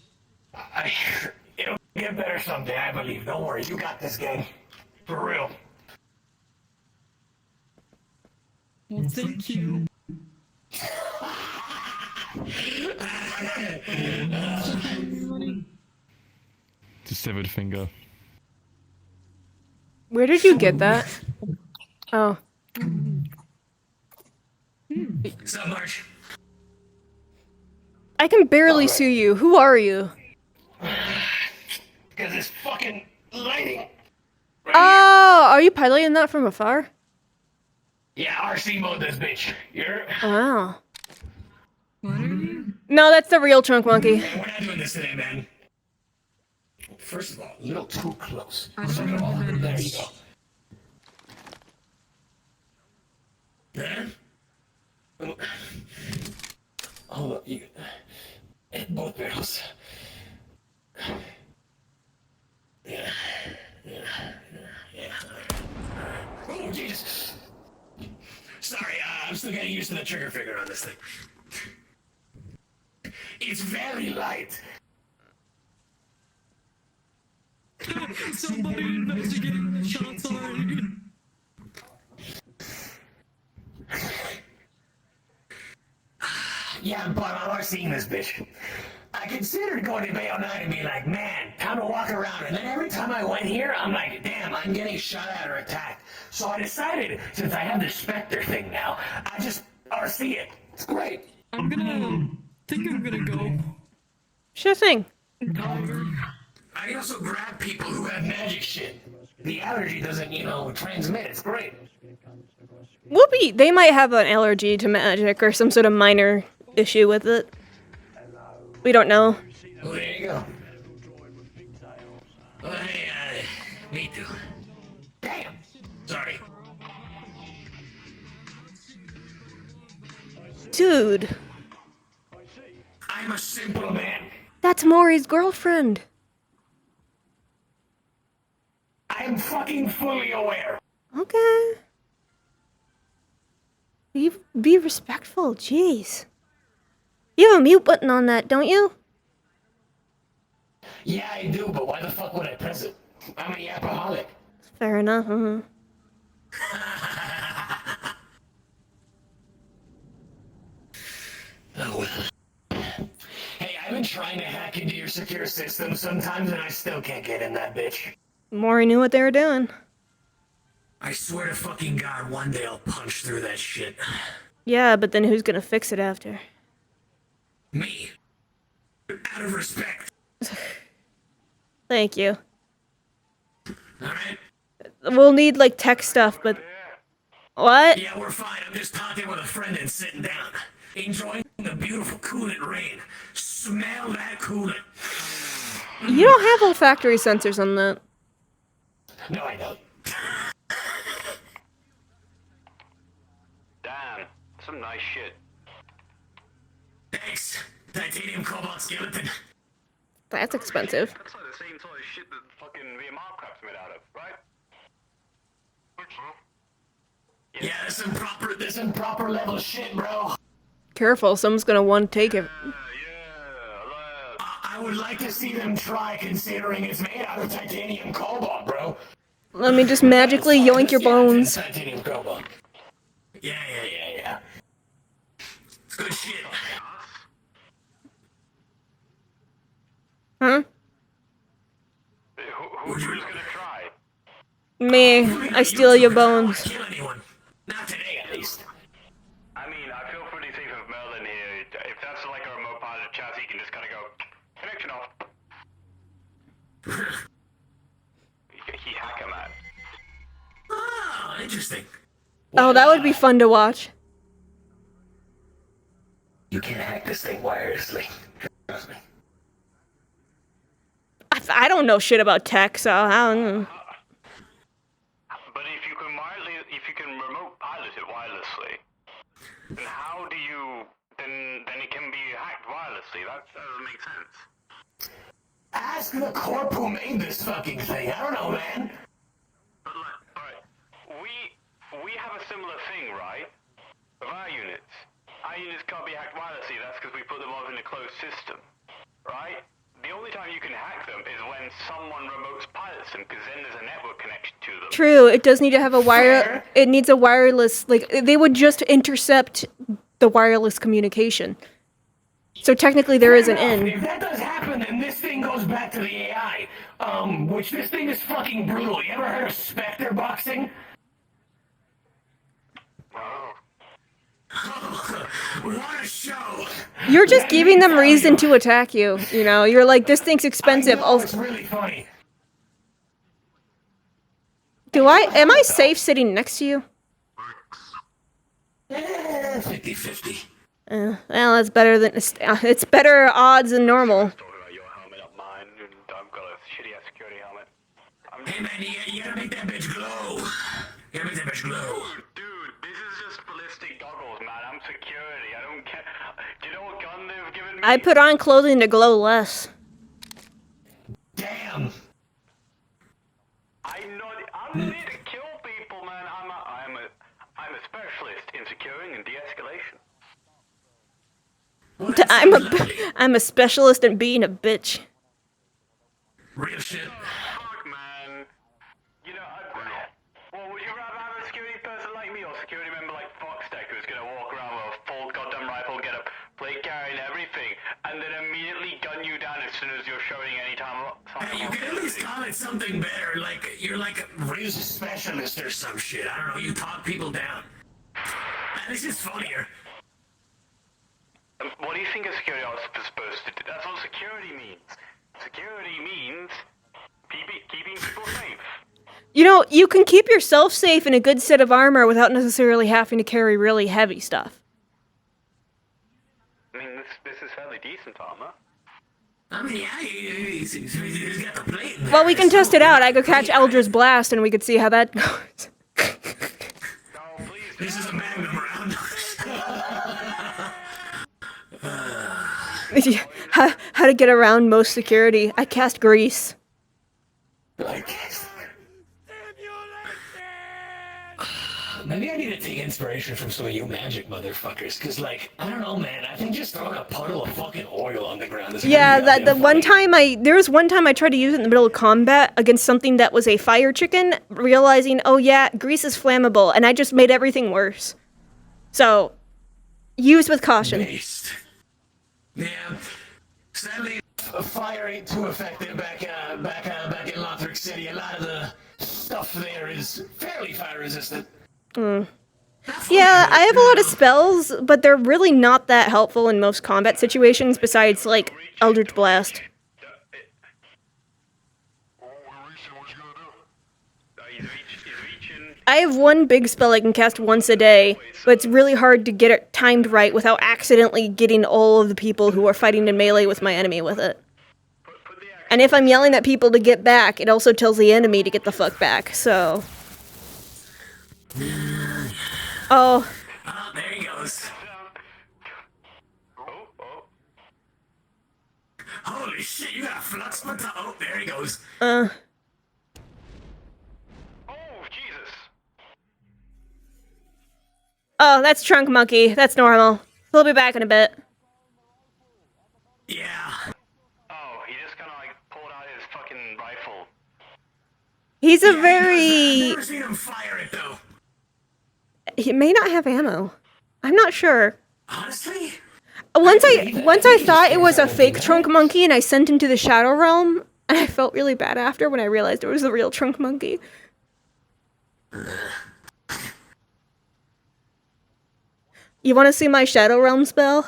It'll get better someday, I believe. Don't worry, you got this, gang. For real. Well, thank you. It's a severed finger. Where did you get that? Oh. Sup, March? I can barely sue you. Who are you? Because it's fucking lighting. Oh, are you piloting that from afar? Yeah, RC mode this bitch. You're... Wow. No, that's the real Trunk Monkey. Hey, we're not doing this today, man. First of all, a little too close. Second of all, there you go. Huh? Hold up, you... Both barrels. Yeah. Oh, Jesus. Sorry, I'm still getting used to the trigger finger on this thing. It's very light. Somebody investigating the shots already. Yeah, but I'm seeing this bitch. I considered going to Bay09 and being like, man, time to walk around. And then every time I went here, I'm like, damn, I'm getting shot at or attacked. So I decided, since I have the Spectre thing now, I just RC it. It's great. I'm gonna go. Sure thing. I can also grab people who have magic shit. The allergy doesn't, transmit. It's great. Whoopee! They might have an allergy to magic or some sort of minor issue with it. We don't know. Oh, there you go. Oh, hey, me too. Damn. Sorry. Dude. I'm a simple man. That's Maury's girlfriend. I'm fucking fully aware. Okay. Be respectful, jeez. You have a mute button on that, don't you? Yeah, I do, but why the fuck would I press it? I'm a yapaholic. Fair enough, Oh, well. Hey, I've been trying to hack into your secure system sometimes, and I still can't get in that bitch. Maury knew what they were doing. I swear to fucking God, one day I'll punch through that shit. Yeah, but then who's gonna fix it after? Me. Out of respect. Thank you. Alright? We'll need, like, tech stuff, but... What? Yeah, we're fine. I'm just talking with a friend and sitting down. Enjoying the beautiful coolant rain. Smell that coolant. You don't have olfactory sensors on that. No, I don't. Damn, some nice shit. Thanks. Titanium cobalt skeleton. That's expensive. That's like the same sort of shit that fucking VMR crap's made out of, right? Yeah, there's some proper level shit, bro. Careful, someone's gonna want to take it. I would like to see them try, considering it's made out of titanium cobalt, bro. Let me just magically yoink your bones. Titanium cobalt. Yeah. It's good shit. Huh? Who's gonna try? Me. I steal your bones. Kill anyone. Not today, at least. I mean, I feel pretty safe with Merlin here. If that's like a remote pilot chassis, you can just kind of go, connection off. He hack him at. Oh, interesting. Oh, that would be fun to watch. You can't hack this thing wirelessly. Trust me. I don't know shit about tech, so I don't know. But if you can remote pilot it wirelessly, then how do you? Then it can be hacked wirelessly. That doesn't make sense. Ask the corp who made this fucking thing. I don't know, man. But like, alright, we have a similar thing, right? my units can't be hacked wirelessly, that's because we put them all in a closed system, right? The only time you can hack them is when someone remotes pilots them, because then there's a network connection to them. True, it does need to have a wire. It needs a wireless. Like they would just intercept the wireless communication. So technically, there is an in. If that does happen, then this thing goes back to the AI. Which this thing is fucking brutal. You ever heard of Spectre boxing? What a show! You're just giving them reason to attack you. You know, you're like, this thing's expensive. It's really funny. Am I safe sitting next to you? 50-50. Well, that's better than it's better odds than normal. Hey man, you gotta make that bitch glow. You gotta make that bitch glow. Dude, this is just ballistic goggles, man. I'm security. I don't care. Do you know what gun they've given me? I put on clothing to glow less. Damn. I'm not here to kill people, man. I'm a specialist in securing and de-escalation. I'm a specialist in being a bitch. Real shit. Fuck, man. You know, well, would you rather have a security person like me or a security member like Foxtech who's gonna walk around with a full goddamn rifle, get a plate carry and everything, and then immediately gun you down as soon as you're showing any time? You could at least call it something better, like you're like a real specialist or some shit. I don't know, you talk people down. Man, this is funnier. What do you think a security officer is supposed to do? That's what security means. Security means keeping people safe. You know, you can keep yourself safe in a good set of armor without necessarily having to carry really heavy stuff. I mean, this is fairly decent armor. I mean, yeah, he's got the plate. Well, we can test it out. I could catch Eldra's Blast and we could see how that goes. This is a magnum round. How to get around most security. I cast Grease. Maybe I need to take inspiration from some of you magic motherfuckers, cause like, I don't know, man, I think just throwing a puddle of fucking oil on the ground is Yeah, really there was one time I tried to use it in the middle of combat against something that was a fire chicken, realizing, oh yeah, grease is flammable, and I just made everything worse. So, use with caution. Based. Yeah. Sadly, fire ain't too effective back in Lothric City. A lot of the stuff there is fairly fire resistant. Yeah, I have a lot of spells, but they're really not that helpful in most combat situations besides, like, Eldritch Blast. I have one big spell I can cast once a day, but it's really hard to get it timed right without accidentally getting all of the people who are fighting in melee with my enemy with it. And if I'm yelling at people to get back, it also tells the enemy to get the fuck back, so... Oh. Oh, there he goes. Holy shit, you got a flux metal. Oh, there he goes. Oh, Jesus. Oh, that's Trunk Monkey. That's normal. He'll be back in a bit. Yeah. Oh, he just kind of like pulled out his fucking rifle. He's a very... I've never seen him fire it, though. He may not have ammo. I'm not sure. Honestly? Once I thought it was a fake Trunk Monkey and I sent him to the Shadow Realm, and I felt really bad after when I realized it was the real Trunk Monkey. You want to see my Shadow Realm spell?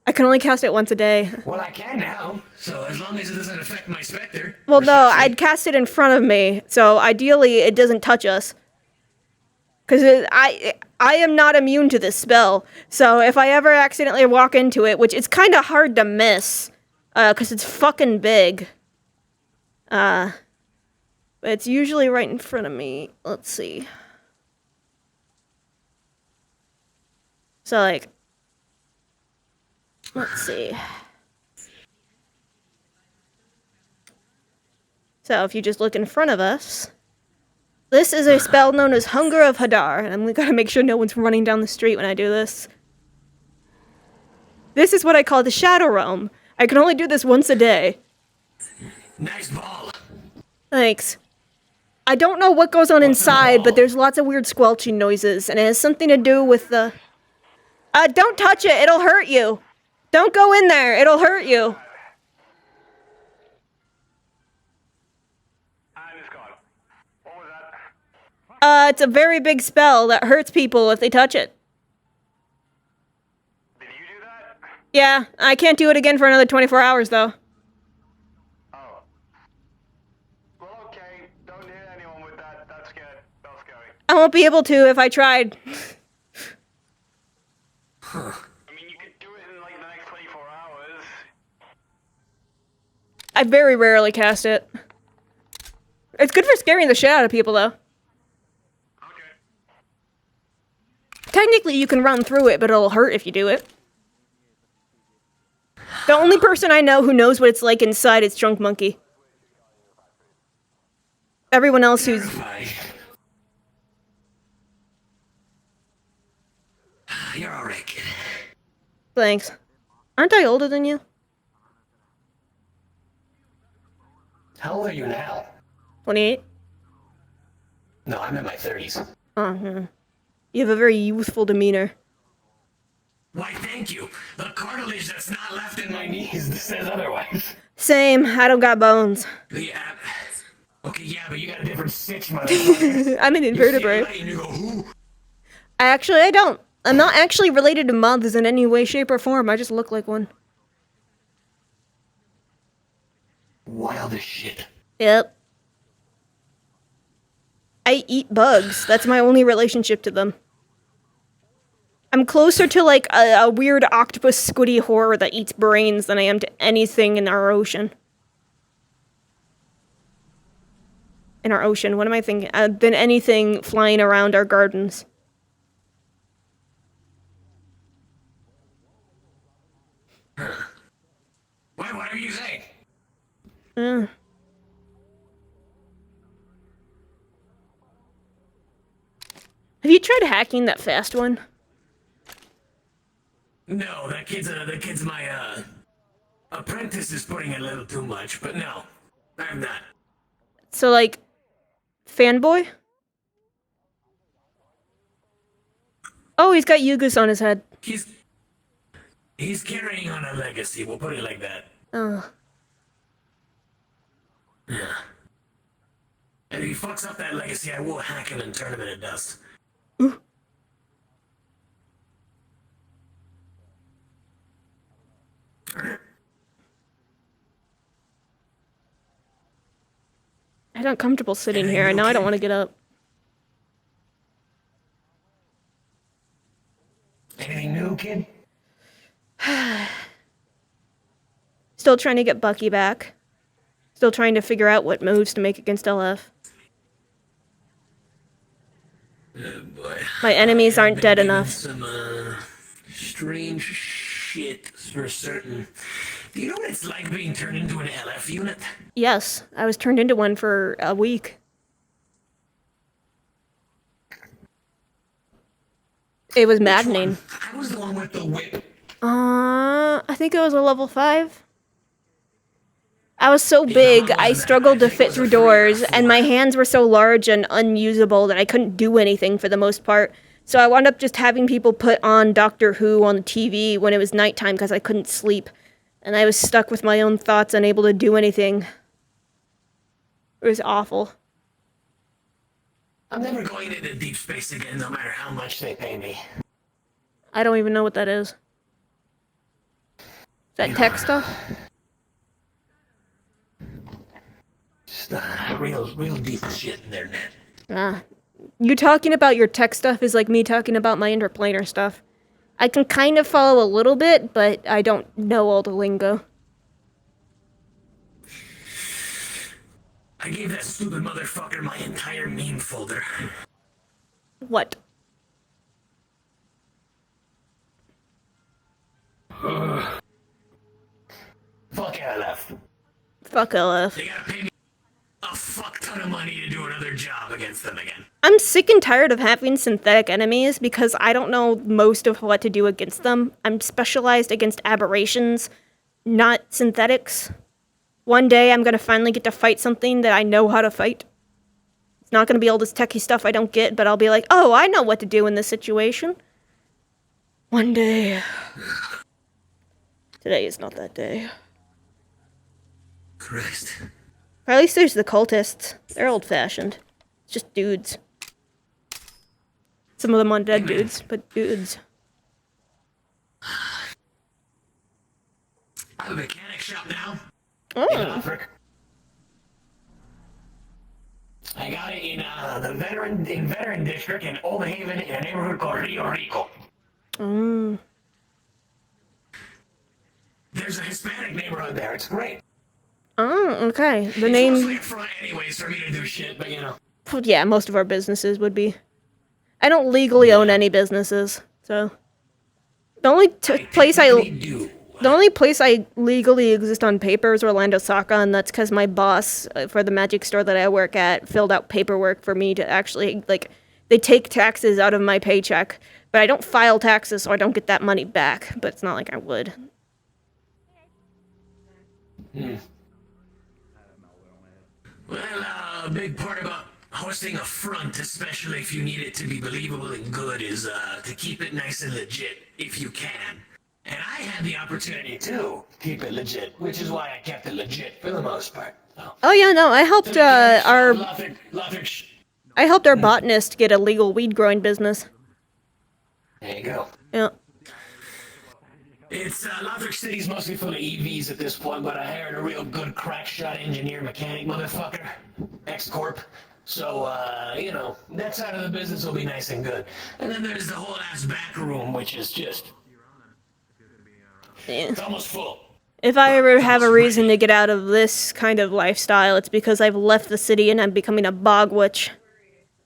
I can only cast it once a day. Well, I can now, so as long as it doesn't affect my Spectre. Well, no, I'd cast it in front of me, so ideally it doesn't touch us. Because I am not immune to this spell, so if I ever accidentally walk into it, which it's kind of hard to miss, because it's fucking big. But it's usually right in front of me. Let's see. So, like, let's see. So, if you just look in front of us, this is a spell known as Hunger of Hadar, and we gotta make sure no one's running down the street when I do this. This is what I call the Shadow Realm. I can only do this once a day. Nice ball. Thanks. I don't know what goes on inside, but there's lots of weird squelching noises, and it has something to do with the... don't touch it, it'll hurt you. Don't go in there, it'll hurt you. It's a very big spell that hurts people if they touch it. Did you do that? Yeah, I can't do it again for another 24 hours, though. Oh. Well, okay. Don't hit anyone with that. That's good. That's scary. I won't be able to if I tried. I mean, you could do it in, like, the next 24 hours. I very rarely cast it. It's good for scaring the shit out of people, though. Technically, you can run through it, but it'll hurt if you do it. The only person I know who knows what it's like inside is Drunk Monkey. Everyone else who's... You're alright, kid. Thanks. Aren't I older than you? How old are you now? 28? No, I'm in my 30s. Uh-huh. You have a very youthful demeanor. Why, thank you. The cartilage that's not left in my knees says otherwise. Same. I don't got bones. Yeah. Okay, yeah, but you got a different stitch, motherfucker. I'm an invertebrate. And you go, who? I don't. I'm not actually related to moths in any way, shape, or form. I just look like one. Wild as shit. Yep. I eat bugs. That's my only relationship to them. I'm closer to, like, a weird octopus squiddy horror that eats brains than I am to anything in our ocean. In our ocean, what am I thinking? Than anything flying around our gardens. What are you saying? Have you tried hacking that fast one? No, that kid's my, apprentice is putting in a little too much, but no, I'm not. So, like, fanboy? Oh, he's got Yugus on his head. He's carrying on a legacy, we'll put it like that. Oh. Yeah. And if he fucks up that legacy, I will hack him and turn him into dust. Ooh. I'm not comfortable sitting here. Now I don't want to get up. Anything new, kid? Still trying to get Bucky back. Still trying to figure out what moves to make against LF. Oh boy. My enemies aren't dead enough. Some, strange shit for certain. Do you know what it's like being turned into an LF unit? Yes, I was turned into one for a week. It was maddening. I was the one with the whip. I think it was a level 5. I was so big, I struggled to fit through doors, and my hands were so large and unusable that I couldn't do anything for the most part. So I wound up just having people put on Doctor Who on the TV when it was nighttime because I couldn't sleep. And I was stuck with my own thoughts, unable to do anything. It was awful. I'm never going into deep space again, no matter how much they pay me. I don't even know what that is. Is that tech stuff? Just real deep shit in there, Ned. You talking about your tech stuff is like me talking about my interplanar stuff. I can kind of follow a little bit, but I don't know all the lingo. I gave that stupid motherfucker my entire meme folder. What? Fuck LF. Fuck LF. They gotta pay me a fuck ton of money to do another job against them again. I'm sick and tired of having synthetic enemies because I don't know most of what to do against them. I'm specialized against aberrations, not synthetics. One day I'm gonna finally get to fight something that I know how to fight. It's not gonna be all this techie stuff I don't get, but I'll be like, oh, I know what to do in this situation. One day. Today is not that day. Christ. Or at least there's the cultists. They're old-fashioned. It's just dudes. Some of them undead dudes, but dudes. I have a mechanic shop now. Oh. I got it in the veteran district in Old Haven in a neighborhood called Rio Rico. Mm. There's a Hispanic neighborhood there. It's great. Oh, okay. The It's name... mostly up front anyways for me to do shit, but you know. Well, yeah, most of our businesses would be. I don't legally own any businesses, so... The only place the only place I legally exist on paper is Orlando Soccer, and that's because my boss for the magic store that I work at filled out paperwork for me to actually, like, they take taxes out of my paycheck, but I don't file taxes, so I don't get that money back, but it's not like I would. Well, a big part about hosting a front, especially if you need it to be believable and good, is to keep it nice and legit, if you can. And I had the opportunity to keep it legit, which is why I kept it legit for the most part. Oh yeah, no, I helped I helped our botanist get a legal weed growing business. There you go. Yeah. It's Lothric City's mostly full of EVs at this point, but I hired a real good crack shot engineer mechanic motherfucker, ex-corp. So, you know, that side of the business will be nice and good. And then there's the whole ass back room, which is just... It's almost full. If I ever have a reason to get out of this kind of lifestyle, it's because I've left the city and I'm becoming a bog witch.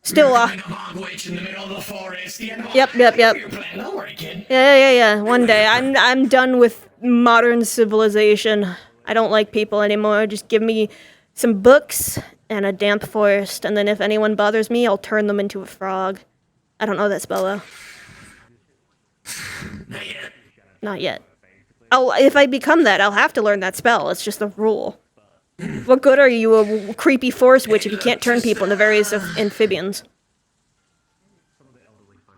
Still, Becoming a bog witch in the middle of the forest. You know, Yep. Don't worry, kid. Yeah. One day. I'm done with modern civilization. I don't like people anymore. Just give me some books and a damp forest, and then if anyone bothers me, I'll turn them into a frog. I don't know that spell, though. Not yet. Not yet. If I become that, I'll have to learn that spell. It's just a rule. What good are you, a creepy forest witch, if you can't turn people into various amphibians?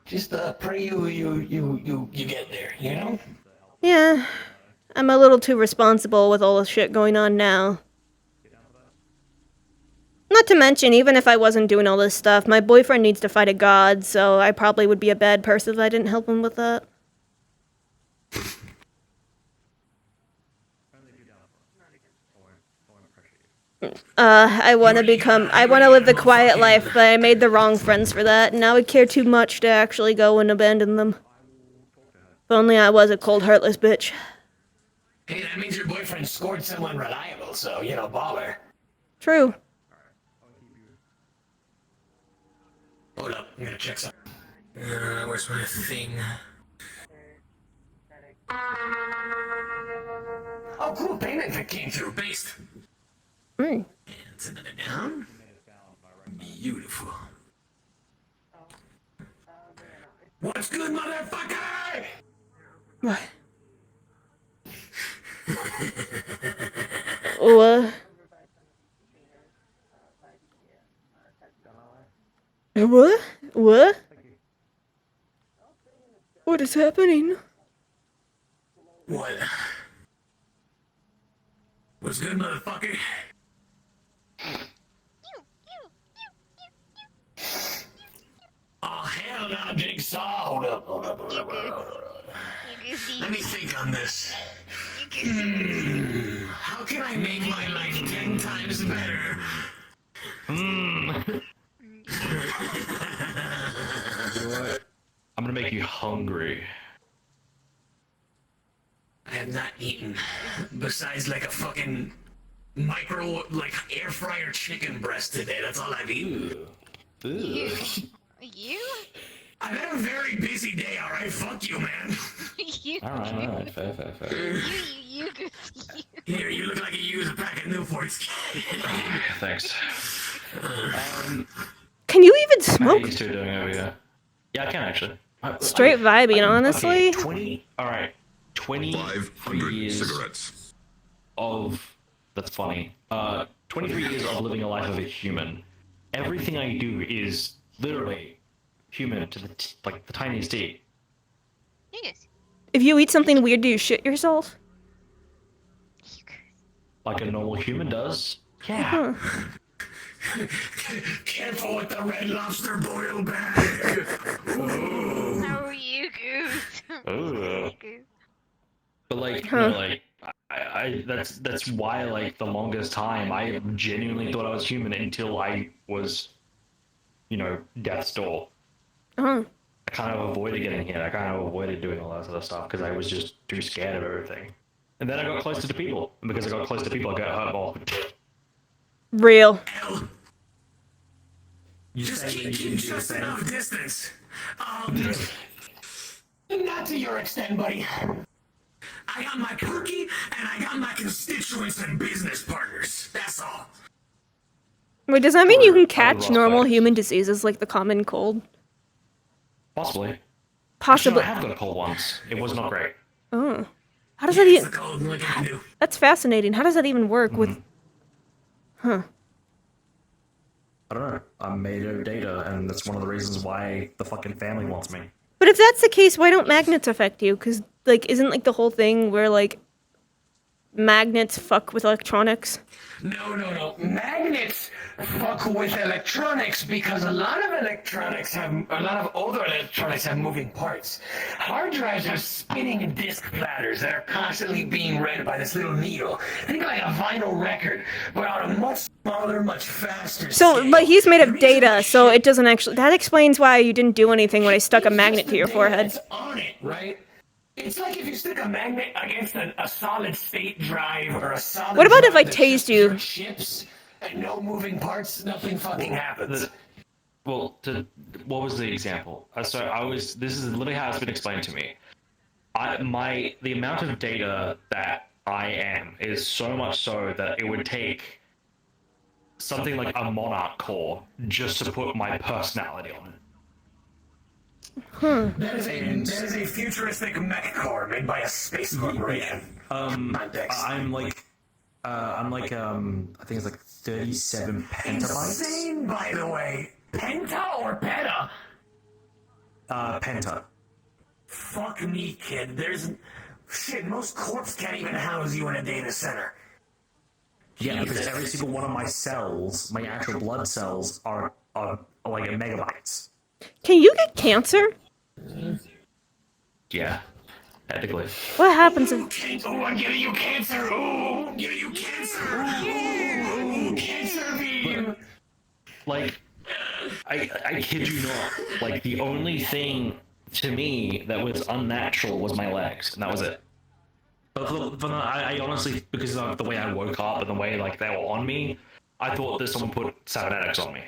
Just pray you get there, you know? Yeah. I'm a little too responsible with all the shit going on now. Not to mention, even if I wasn't doing all this stuff, my boyfriend needs to fight a god, so I probably would be a bad person if I didn't help him with that. I want to live the quiet life, but I made the wrong friends for that, and now I care too much to actually go and abandon them. If only I was a cold, heartless bitch. Hey, that means your boyfriend scored someone reliable, so, you know, baller. True. Hold up, I'm gonna check something. Where's my thing? Oh, cool, payment that came through, based. Mm. It's another down. Beautiful. What's good, motherfucker? What? What? What? What? What is happening? What? What's good, motherfucker? Oh, hell no, Jigsaw. Hold up. Let me think on this. How can I make my life 10 times better? You know what? I'm gonna make you hungry. I have not eaten, besides like a fucking air fryer chicken breast today. That's all I've eaten. Ew. You? I've had a very busy day, alright? Fuck you, man. Alright, fair. Here, you look like you use a pack of Newports. Thanks. Can you even How are smoke? you two doing over here? Yeah, I can actually. Straight vibing, honestly. Okay, 20. All right. 23 years cigarettes. of. That's funny. 23 years of living a life of a human. Everything I do is literally human to the like the tiniest T. Yes. If you eat something weird, do you shit yourself? Like a normal human does. Yeah. Careful with the red lobster boil bag. No, you goose. But like, you know, like, that's why like the longest time I genuinely thought I was human until I was, you know, death's door. Oh. I kind of avoided getting hit. I kind of avoided doing all that sort of stuff because I was just too scared of everything. And then I got closer to people, and because I got close to people, I got hurt more. Real. Just keep just enough distance. Not to your extent, buddy. I got my cookie, and I got my constituents and business partners. That's all. Wait, does that mean you can catch normal human diseases like the common cold? Possibly. Possibly. Actually, I have got a cold once. It was not great. Oh. How does that even... That's fascinating. How does that even work with... Huh. I don't know. I'm made of data, and that's one of the reasons why the fucking family wants me. But if that's the case, why don't magnets affect you? Because, like, isn't, like, the whole thing where, like, magnets fuck with electronics? No. Magnets fuck with electronics because a lot of older electronics have moving parts. Hard drives are spinning disk platters that are constantly being read by this little needle. Think like a vinyl record, but on a much smaller, much faster So, but he's made of data, so it doesn't actually... That explains why you didn't do anything when I stuck a magnet to your forehead. on it, right? It's like if you stick a magnet against a solid state drive or a solid. What about if I drive tased you? that ships and no moving parts, nothing fucking happens. What was the example? So this is literally how it's been explained to me. The amount of data that I am is so much so that it would take something like a Monarch core just to put my personality on it. That is a futuristic mech core made by a space corporation. I'm like I think it's like 37 petabytes. Insane, by the way. Penta or peta? Penta. Fuck me, kid. Shit, most corps can't even house you in a data center. Yeah, because every single one of my cells, my actual blood cells, are like megabytes. Can you get cancer? Yeah, technically. What happens if... Oh, I'm getting you cancer! Oh, I'm getting you cancer! Oh, cancer beam! Like, I kid you not. Like, the only thing to me that was unnatural was my legs, and that was it. But I honestly, because of the way I woke up and the way like they were on me, I thought that someone put cybernetics on me.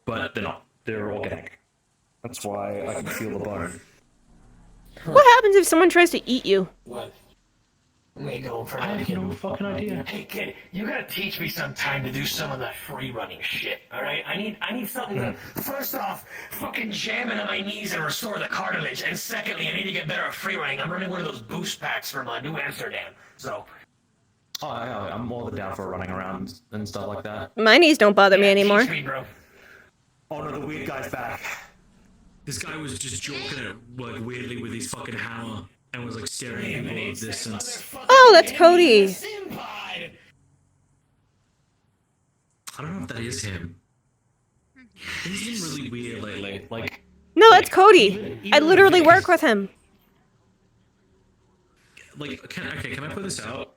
But they're not. They're organic. That's why I can feel the bone. What happens if someone tries to eat you? What? We going for I have no fucking idea. Hey kid, you gotta teach me sometime to do some of that free running shit, alright? I need something to, first off, fucking jam into my knees and restore the cartilage, and secondly, I need to get better at free running. I'm running one of those boost packs from New Amsterdam, so... Oh, I'm more than down for running around and stuff like that. My knees don't bother me anymore. Teach me, bro. Oh no, the weird guy's back. This guy was just joking it like weirdly with his fucking hammer and was like staring at me at a distance. Oh, that's Cody. I don't know if that is him. He's been really weird lately. Like, No, that's Cody. I literally work with him. Like, can I put this out?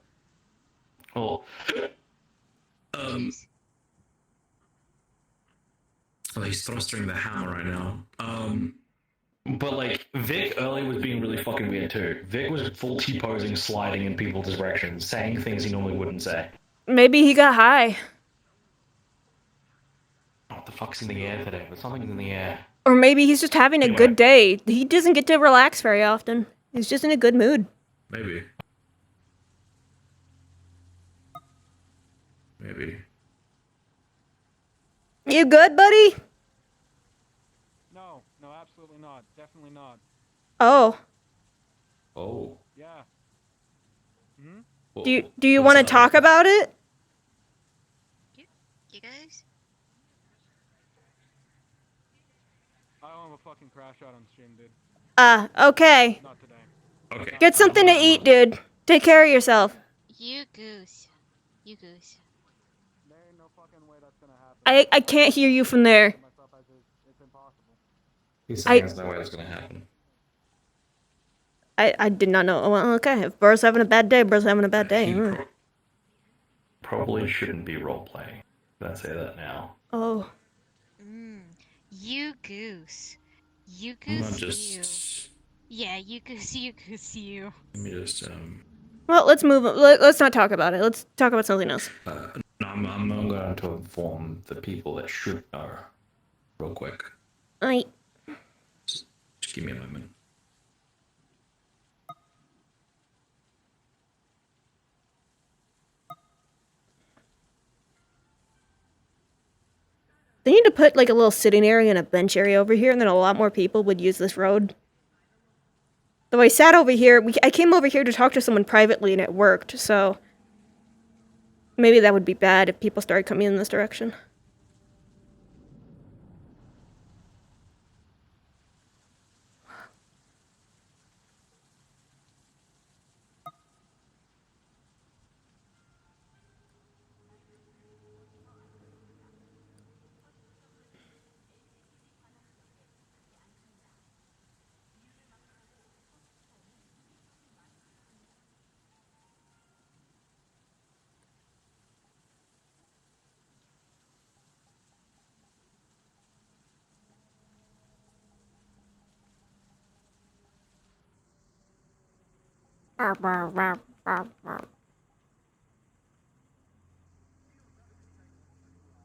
Oh. Oh, he's thrusting the hammer right now. But like, Vic earlier was being really fucking weird too. Vic was full T-posing, sliding in people's directions, saying things he normally wouldn't say. Maybe he got high. What the fuck's in the air today? But something's in the air. Or maybe he's just having a good day. He doesn't get to relax very often. He's just in a good mood. Maybe. maybe. You good, buddy? No, absolutely not. Definitely not. Oh. Oh. Yeah. Hmm? Do you want to talk about it? You guys? I don't have a fucking crash out on stream, dude. Okay. Not today. Okay. Get something to eat, dude. Take care of yourself. You goose. You goose. There ain't no fucking way that's gonna happen. I can't hear you from there. It's impossible. He's saying there's no way that's gonna happen. I did not know. Well, okay. If Burr's having a bad day, Burr's having a bad day. He probably shouldn't be roleplaying. Let's say that now. Oh. You goose. You I'm goose not just. you. Yeah, you goose you. Let me just Well, let's move. Let's not talk about it. Let's talk about something else. No, I'm going to inform the people that should know, real quick. Alright. Just give me a moment. They need to put like a little sitting area and a bench area over here, and then a lot more people would use this road. Though I sat over here, I came over here to talk to someone privately and it worked, so maybe that would be bad if people started coming in this direction.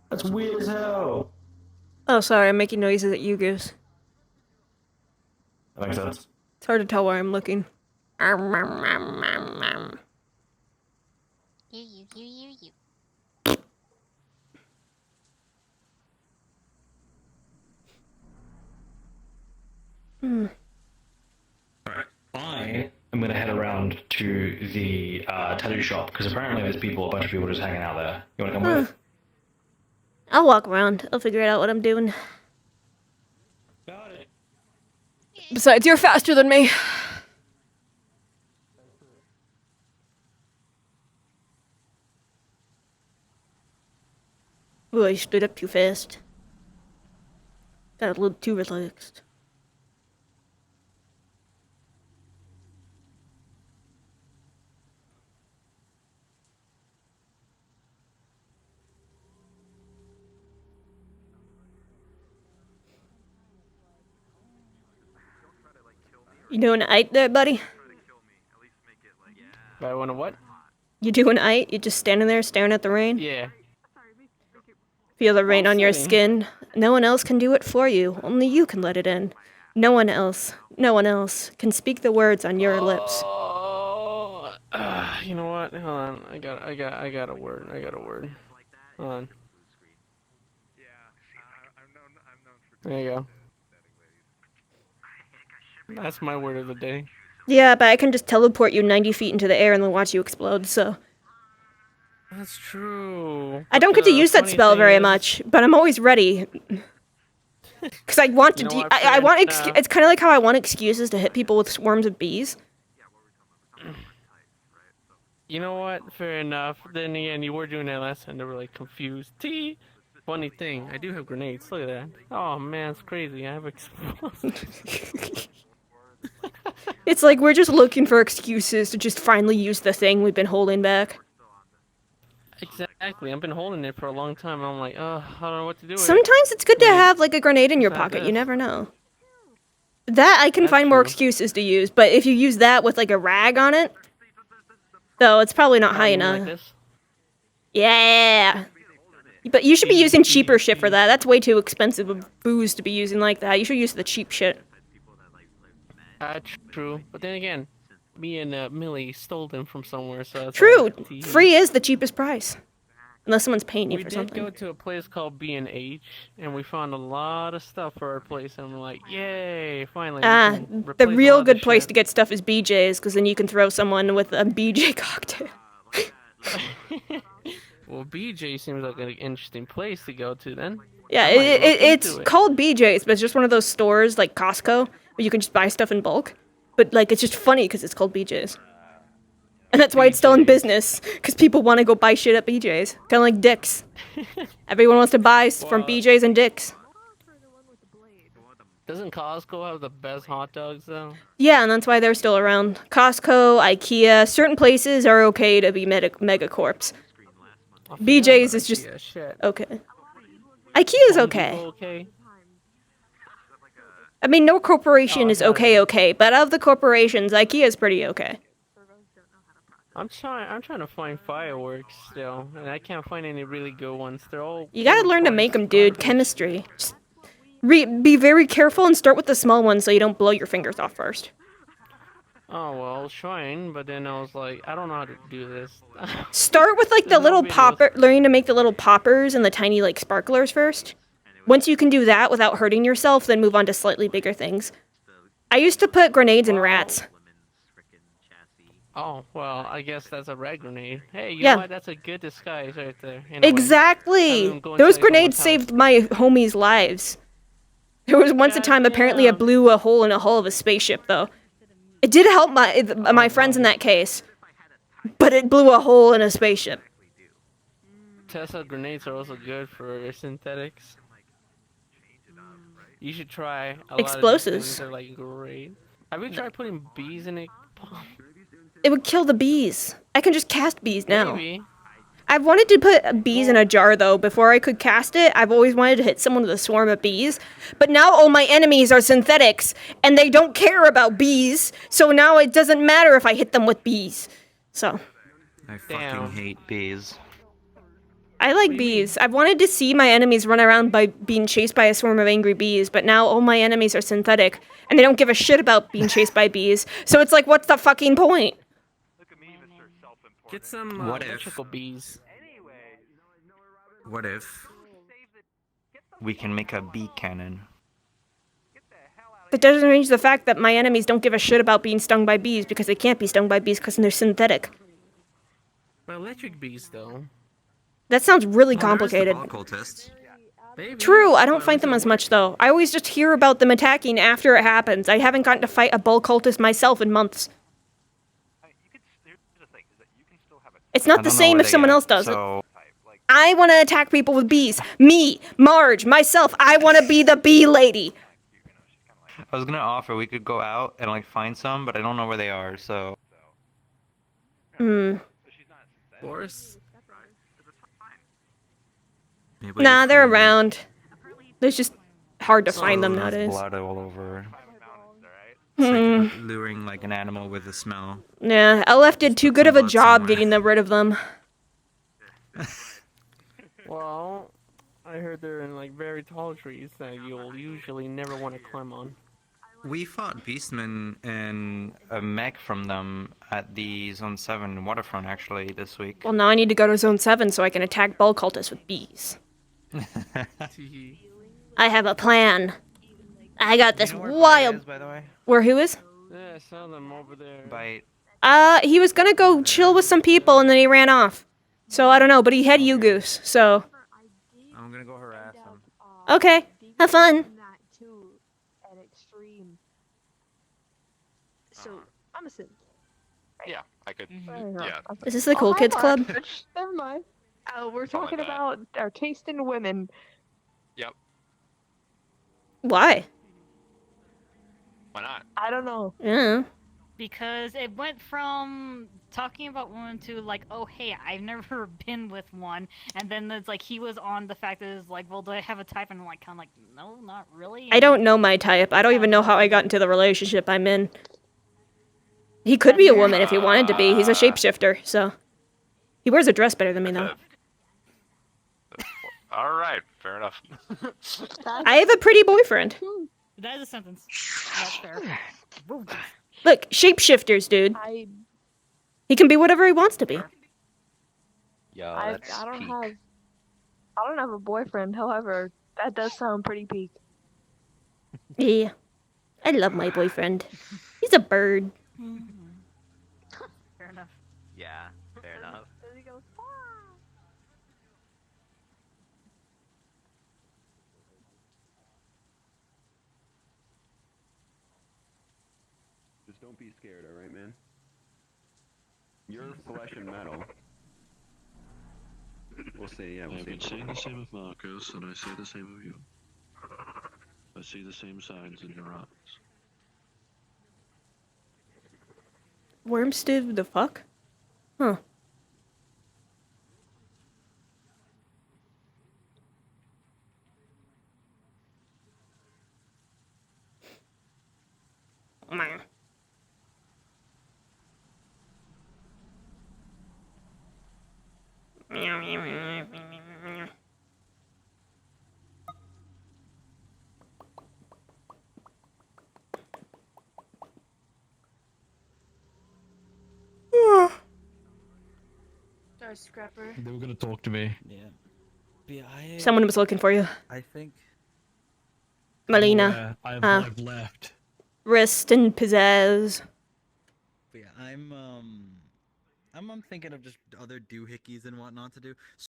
That's weird as hell. Oh, sorry, I'm making noises at you, Goose. That makes sense. It's hard to tell where I'm looking. You. I am going to head around to the tattoo shop because apparently there's a bunch of people just hanging out there. You want to come with? I'll walk around. I'll figure out what I'm doing. Got it. Besides, you're faster than me. Oh, I stood up too fast. Got a little too relaxed. You doing aight there, buddy? I want to what? You doing aight? You just standing there staring at the rain? Yeah. Feel the rain on your skin. No one else can do it for you. Only you can let it in. No one else can speak the words on your lips. You know what? Hold on. I got a word. Hold on. There you go. That's my word of the day. Yeah, but I can just teleport you 90 feet into the air and then watch you explode, so... That's true. I don't get to use that spell very much, but I'm always ready. Because I want to it's kind of like how I want excuses to hit people with swarms of bees. You know what? Fair enough. Then again, you were doing that last time. They were like confused. Funny thing, I do have grenades. Look at that. Oh man, it's crazy. I have explosives. It's like we're just looking for excuses to just finally use the thing we've been holding back. Exactly. I've been holding it for a long time. And I'm like, I don't know what to do with it. Sometimes it's good to have like a grenade in your pocket. You never know. That I can find more excuses to use, but if you use that with like a rag on it, though, it's probably not high enough. Like this? Yeah. But you should be using cheaper shit for that. That's way too expensive of booze to be using like that. You should use the cheap shit. True. But then again, me and Millie stole them from somewhere, so that's True. Free is the cheapest price. Unless someone's paying you We for did something. go to a place called B&H, and we found a lot of stuff for our place, and we're like, yay, finally. Ah, we can the replace a lot real of the good place shit. to get stuff is BJ's, because then you can throw someone with a BJ cocktail. Well, BJ seems like an interesting place to go to then. Yeah, I might look it's into it. called BJ's, but it's just one of those stores like Costco where you can just buy stuff in bulk. But like, it's just funny because it's called BJ's, and that's why it's still in business because people want to go buy shit at BJ's, kind of like Dick's. Everyone wants to buy from BJ's and Dick's. Doesn't Costco have the best hot dogs though? Yeah, and that's why they're still around. Costco, IKEA, certain places are okay to be megacorps. BJ's is just IKEA, shit. okay. IKEA's okay. Okay. I mean, no corporation is okay, but of the corporations, IKEA's pretty okay. I'm trying to find fireworks still, and I can't find any really good ones. They're all. You gotta learn to make them, dude. Chemistry. Just be very careful and start with the small ones so you don't blow your fingers off first. Oh well, I was trying, but then I was like, I don't know how to do this. Start with like the little popper, learning to make the little poppers and the tiny like sparklers first. Once you can do that without hurting yourself, then move on to slightly bigger things. I used to put grenades in rats. Oh well, I guess that's a red grenade. Hey, you Yeah. know what? That's a good disguise right there. in a way. Exactly. Having them go Those inside grenades someone's saved my homies' lives. There was once a time apparently I blew a hole in a hull of a spaceship though. It did help my friends in that case, but it blew a hole in a spaceship. Tesla grenades are also good for synthetics. You should try a lot Explosives. of these things. They're like great. Have you tried putting bees in a bomb? It would kill the bees. I can just cast bees now. Maybe. I've wanted to put bees in a jar though before I could cast it. I've always wanted to hit someone with a swarm of bees, but now all my enemies are synthetics and they don't care about bees. So now it doesn't matter if I hit them with bees. So I fucking hate bees. I like bees. I've wanted to see my enemies run around by being chased by a swarm of angry bees, but now all my enemies are synthetic and they don't give a shit about being chased by bees. So it's like, what's the fucking point? Get some What if- electrical bees. What if we can make a bee cannon? That doesn't change the fact that my enemies don't give a shit about being stung by bees because they can't be stung by bees because they're synthetic. But electric bees though. That sounds really Well, there is the complicated. ball cultists. True, I don't fight them as much though. I always just hear about them attacking after it happens. I haven't gotten to fight a bull cultist myself in months. It's not the same if someone else does it. I want to attack people with bees. Me, Marge, myself, I want to be the bee lady. I was gonna offer we could go out and like find some, but I don't know where they are, so. Boris? Maybe Nah, if they're we- around. It's just hard to find them There's nowadays. blood all over. Hmm. It's like luring like an animal with a smell. Yeah, LF did too good of a job getting rid of them. Well, I heard they're in like very tall trees that you'll usually never want to climb on. We fought beastmen and a mech from them at the Zone 7 waterfront actually this week. Well, now I need to go to Zone 7 so I can attack bull cultists with bees. I have a plan. I got this wild... Is, by the way? Where who is? Yeah, I saw them over there. By He was gonna go chill with some people and then he ran off. So I don't know, but he had you goose, so... I'm gonna go harass him. Okay, have fun. So, I'm a synth. Yeah, I could. Mhm. Yeah. Is this the Cool Kids Club? Never mind. We're Something like talking about our taste in women. Yep. Why? Why not? I don't know. Yeah. Because it went from talking about women to like, oh hey, I've never been with one, and then it's like he was on the fact that it's like, well, do I have a type? And I'm like, kind of like, no, not really. I don't know my type. I don't even know how I got into the relationship I'm in. He could be a woman if he wanted to be. He's a shapeshifter, so... He wears a dress better than me, though. All right, fair enough. I have a pretty boyfriend. That is a sentence. That's fair. Look, shapeshifters, dude. I He can be whatever he wants to be. Yo, I that's don't peak. have a boyfriend. However, that does sound pretty peak. Yeah. I love my boyfriend. He's a bird. Fair enough. Yeah, fair enough. There he goes. Just don't be scared, alright, man? You're flesh and metal. We'll see, yeah, we'll I've see. been saying the same of Marcus, and I say the same of you. I see the same signs in your eyes. Wormstive the fuck? Huh. Meh. Sorry, Scrapper. They were gonna talk to me. Yeah. But yeah, Someone was looking for you. I think. Melina. I've left. Wrist and pizzazz. But yeah, I'm thinking of just other doohickeys and whatnot to do.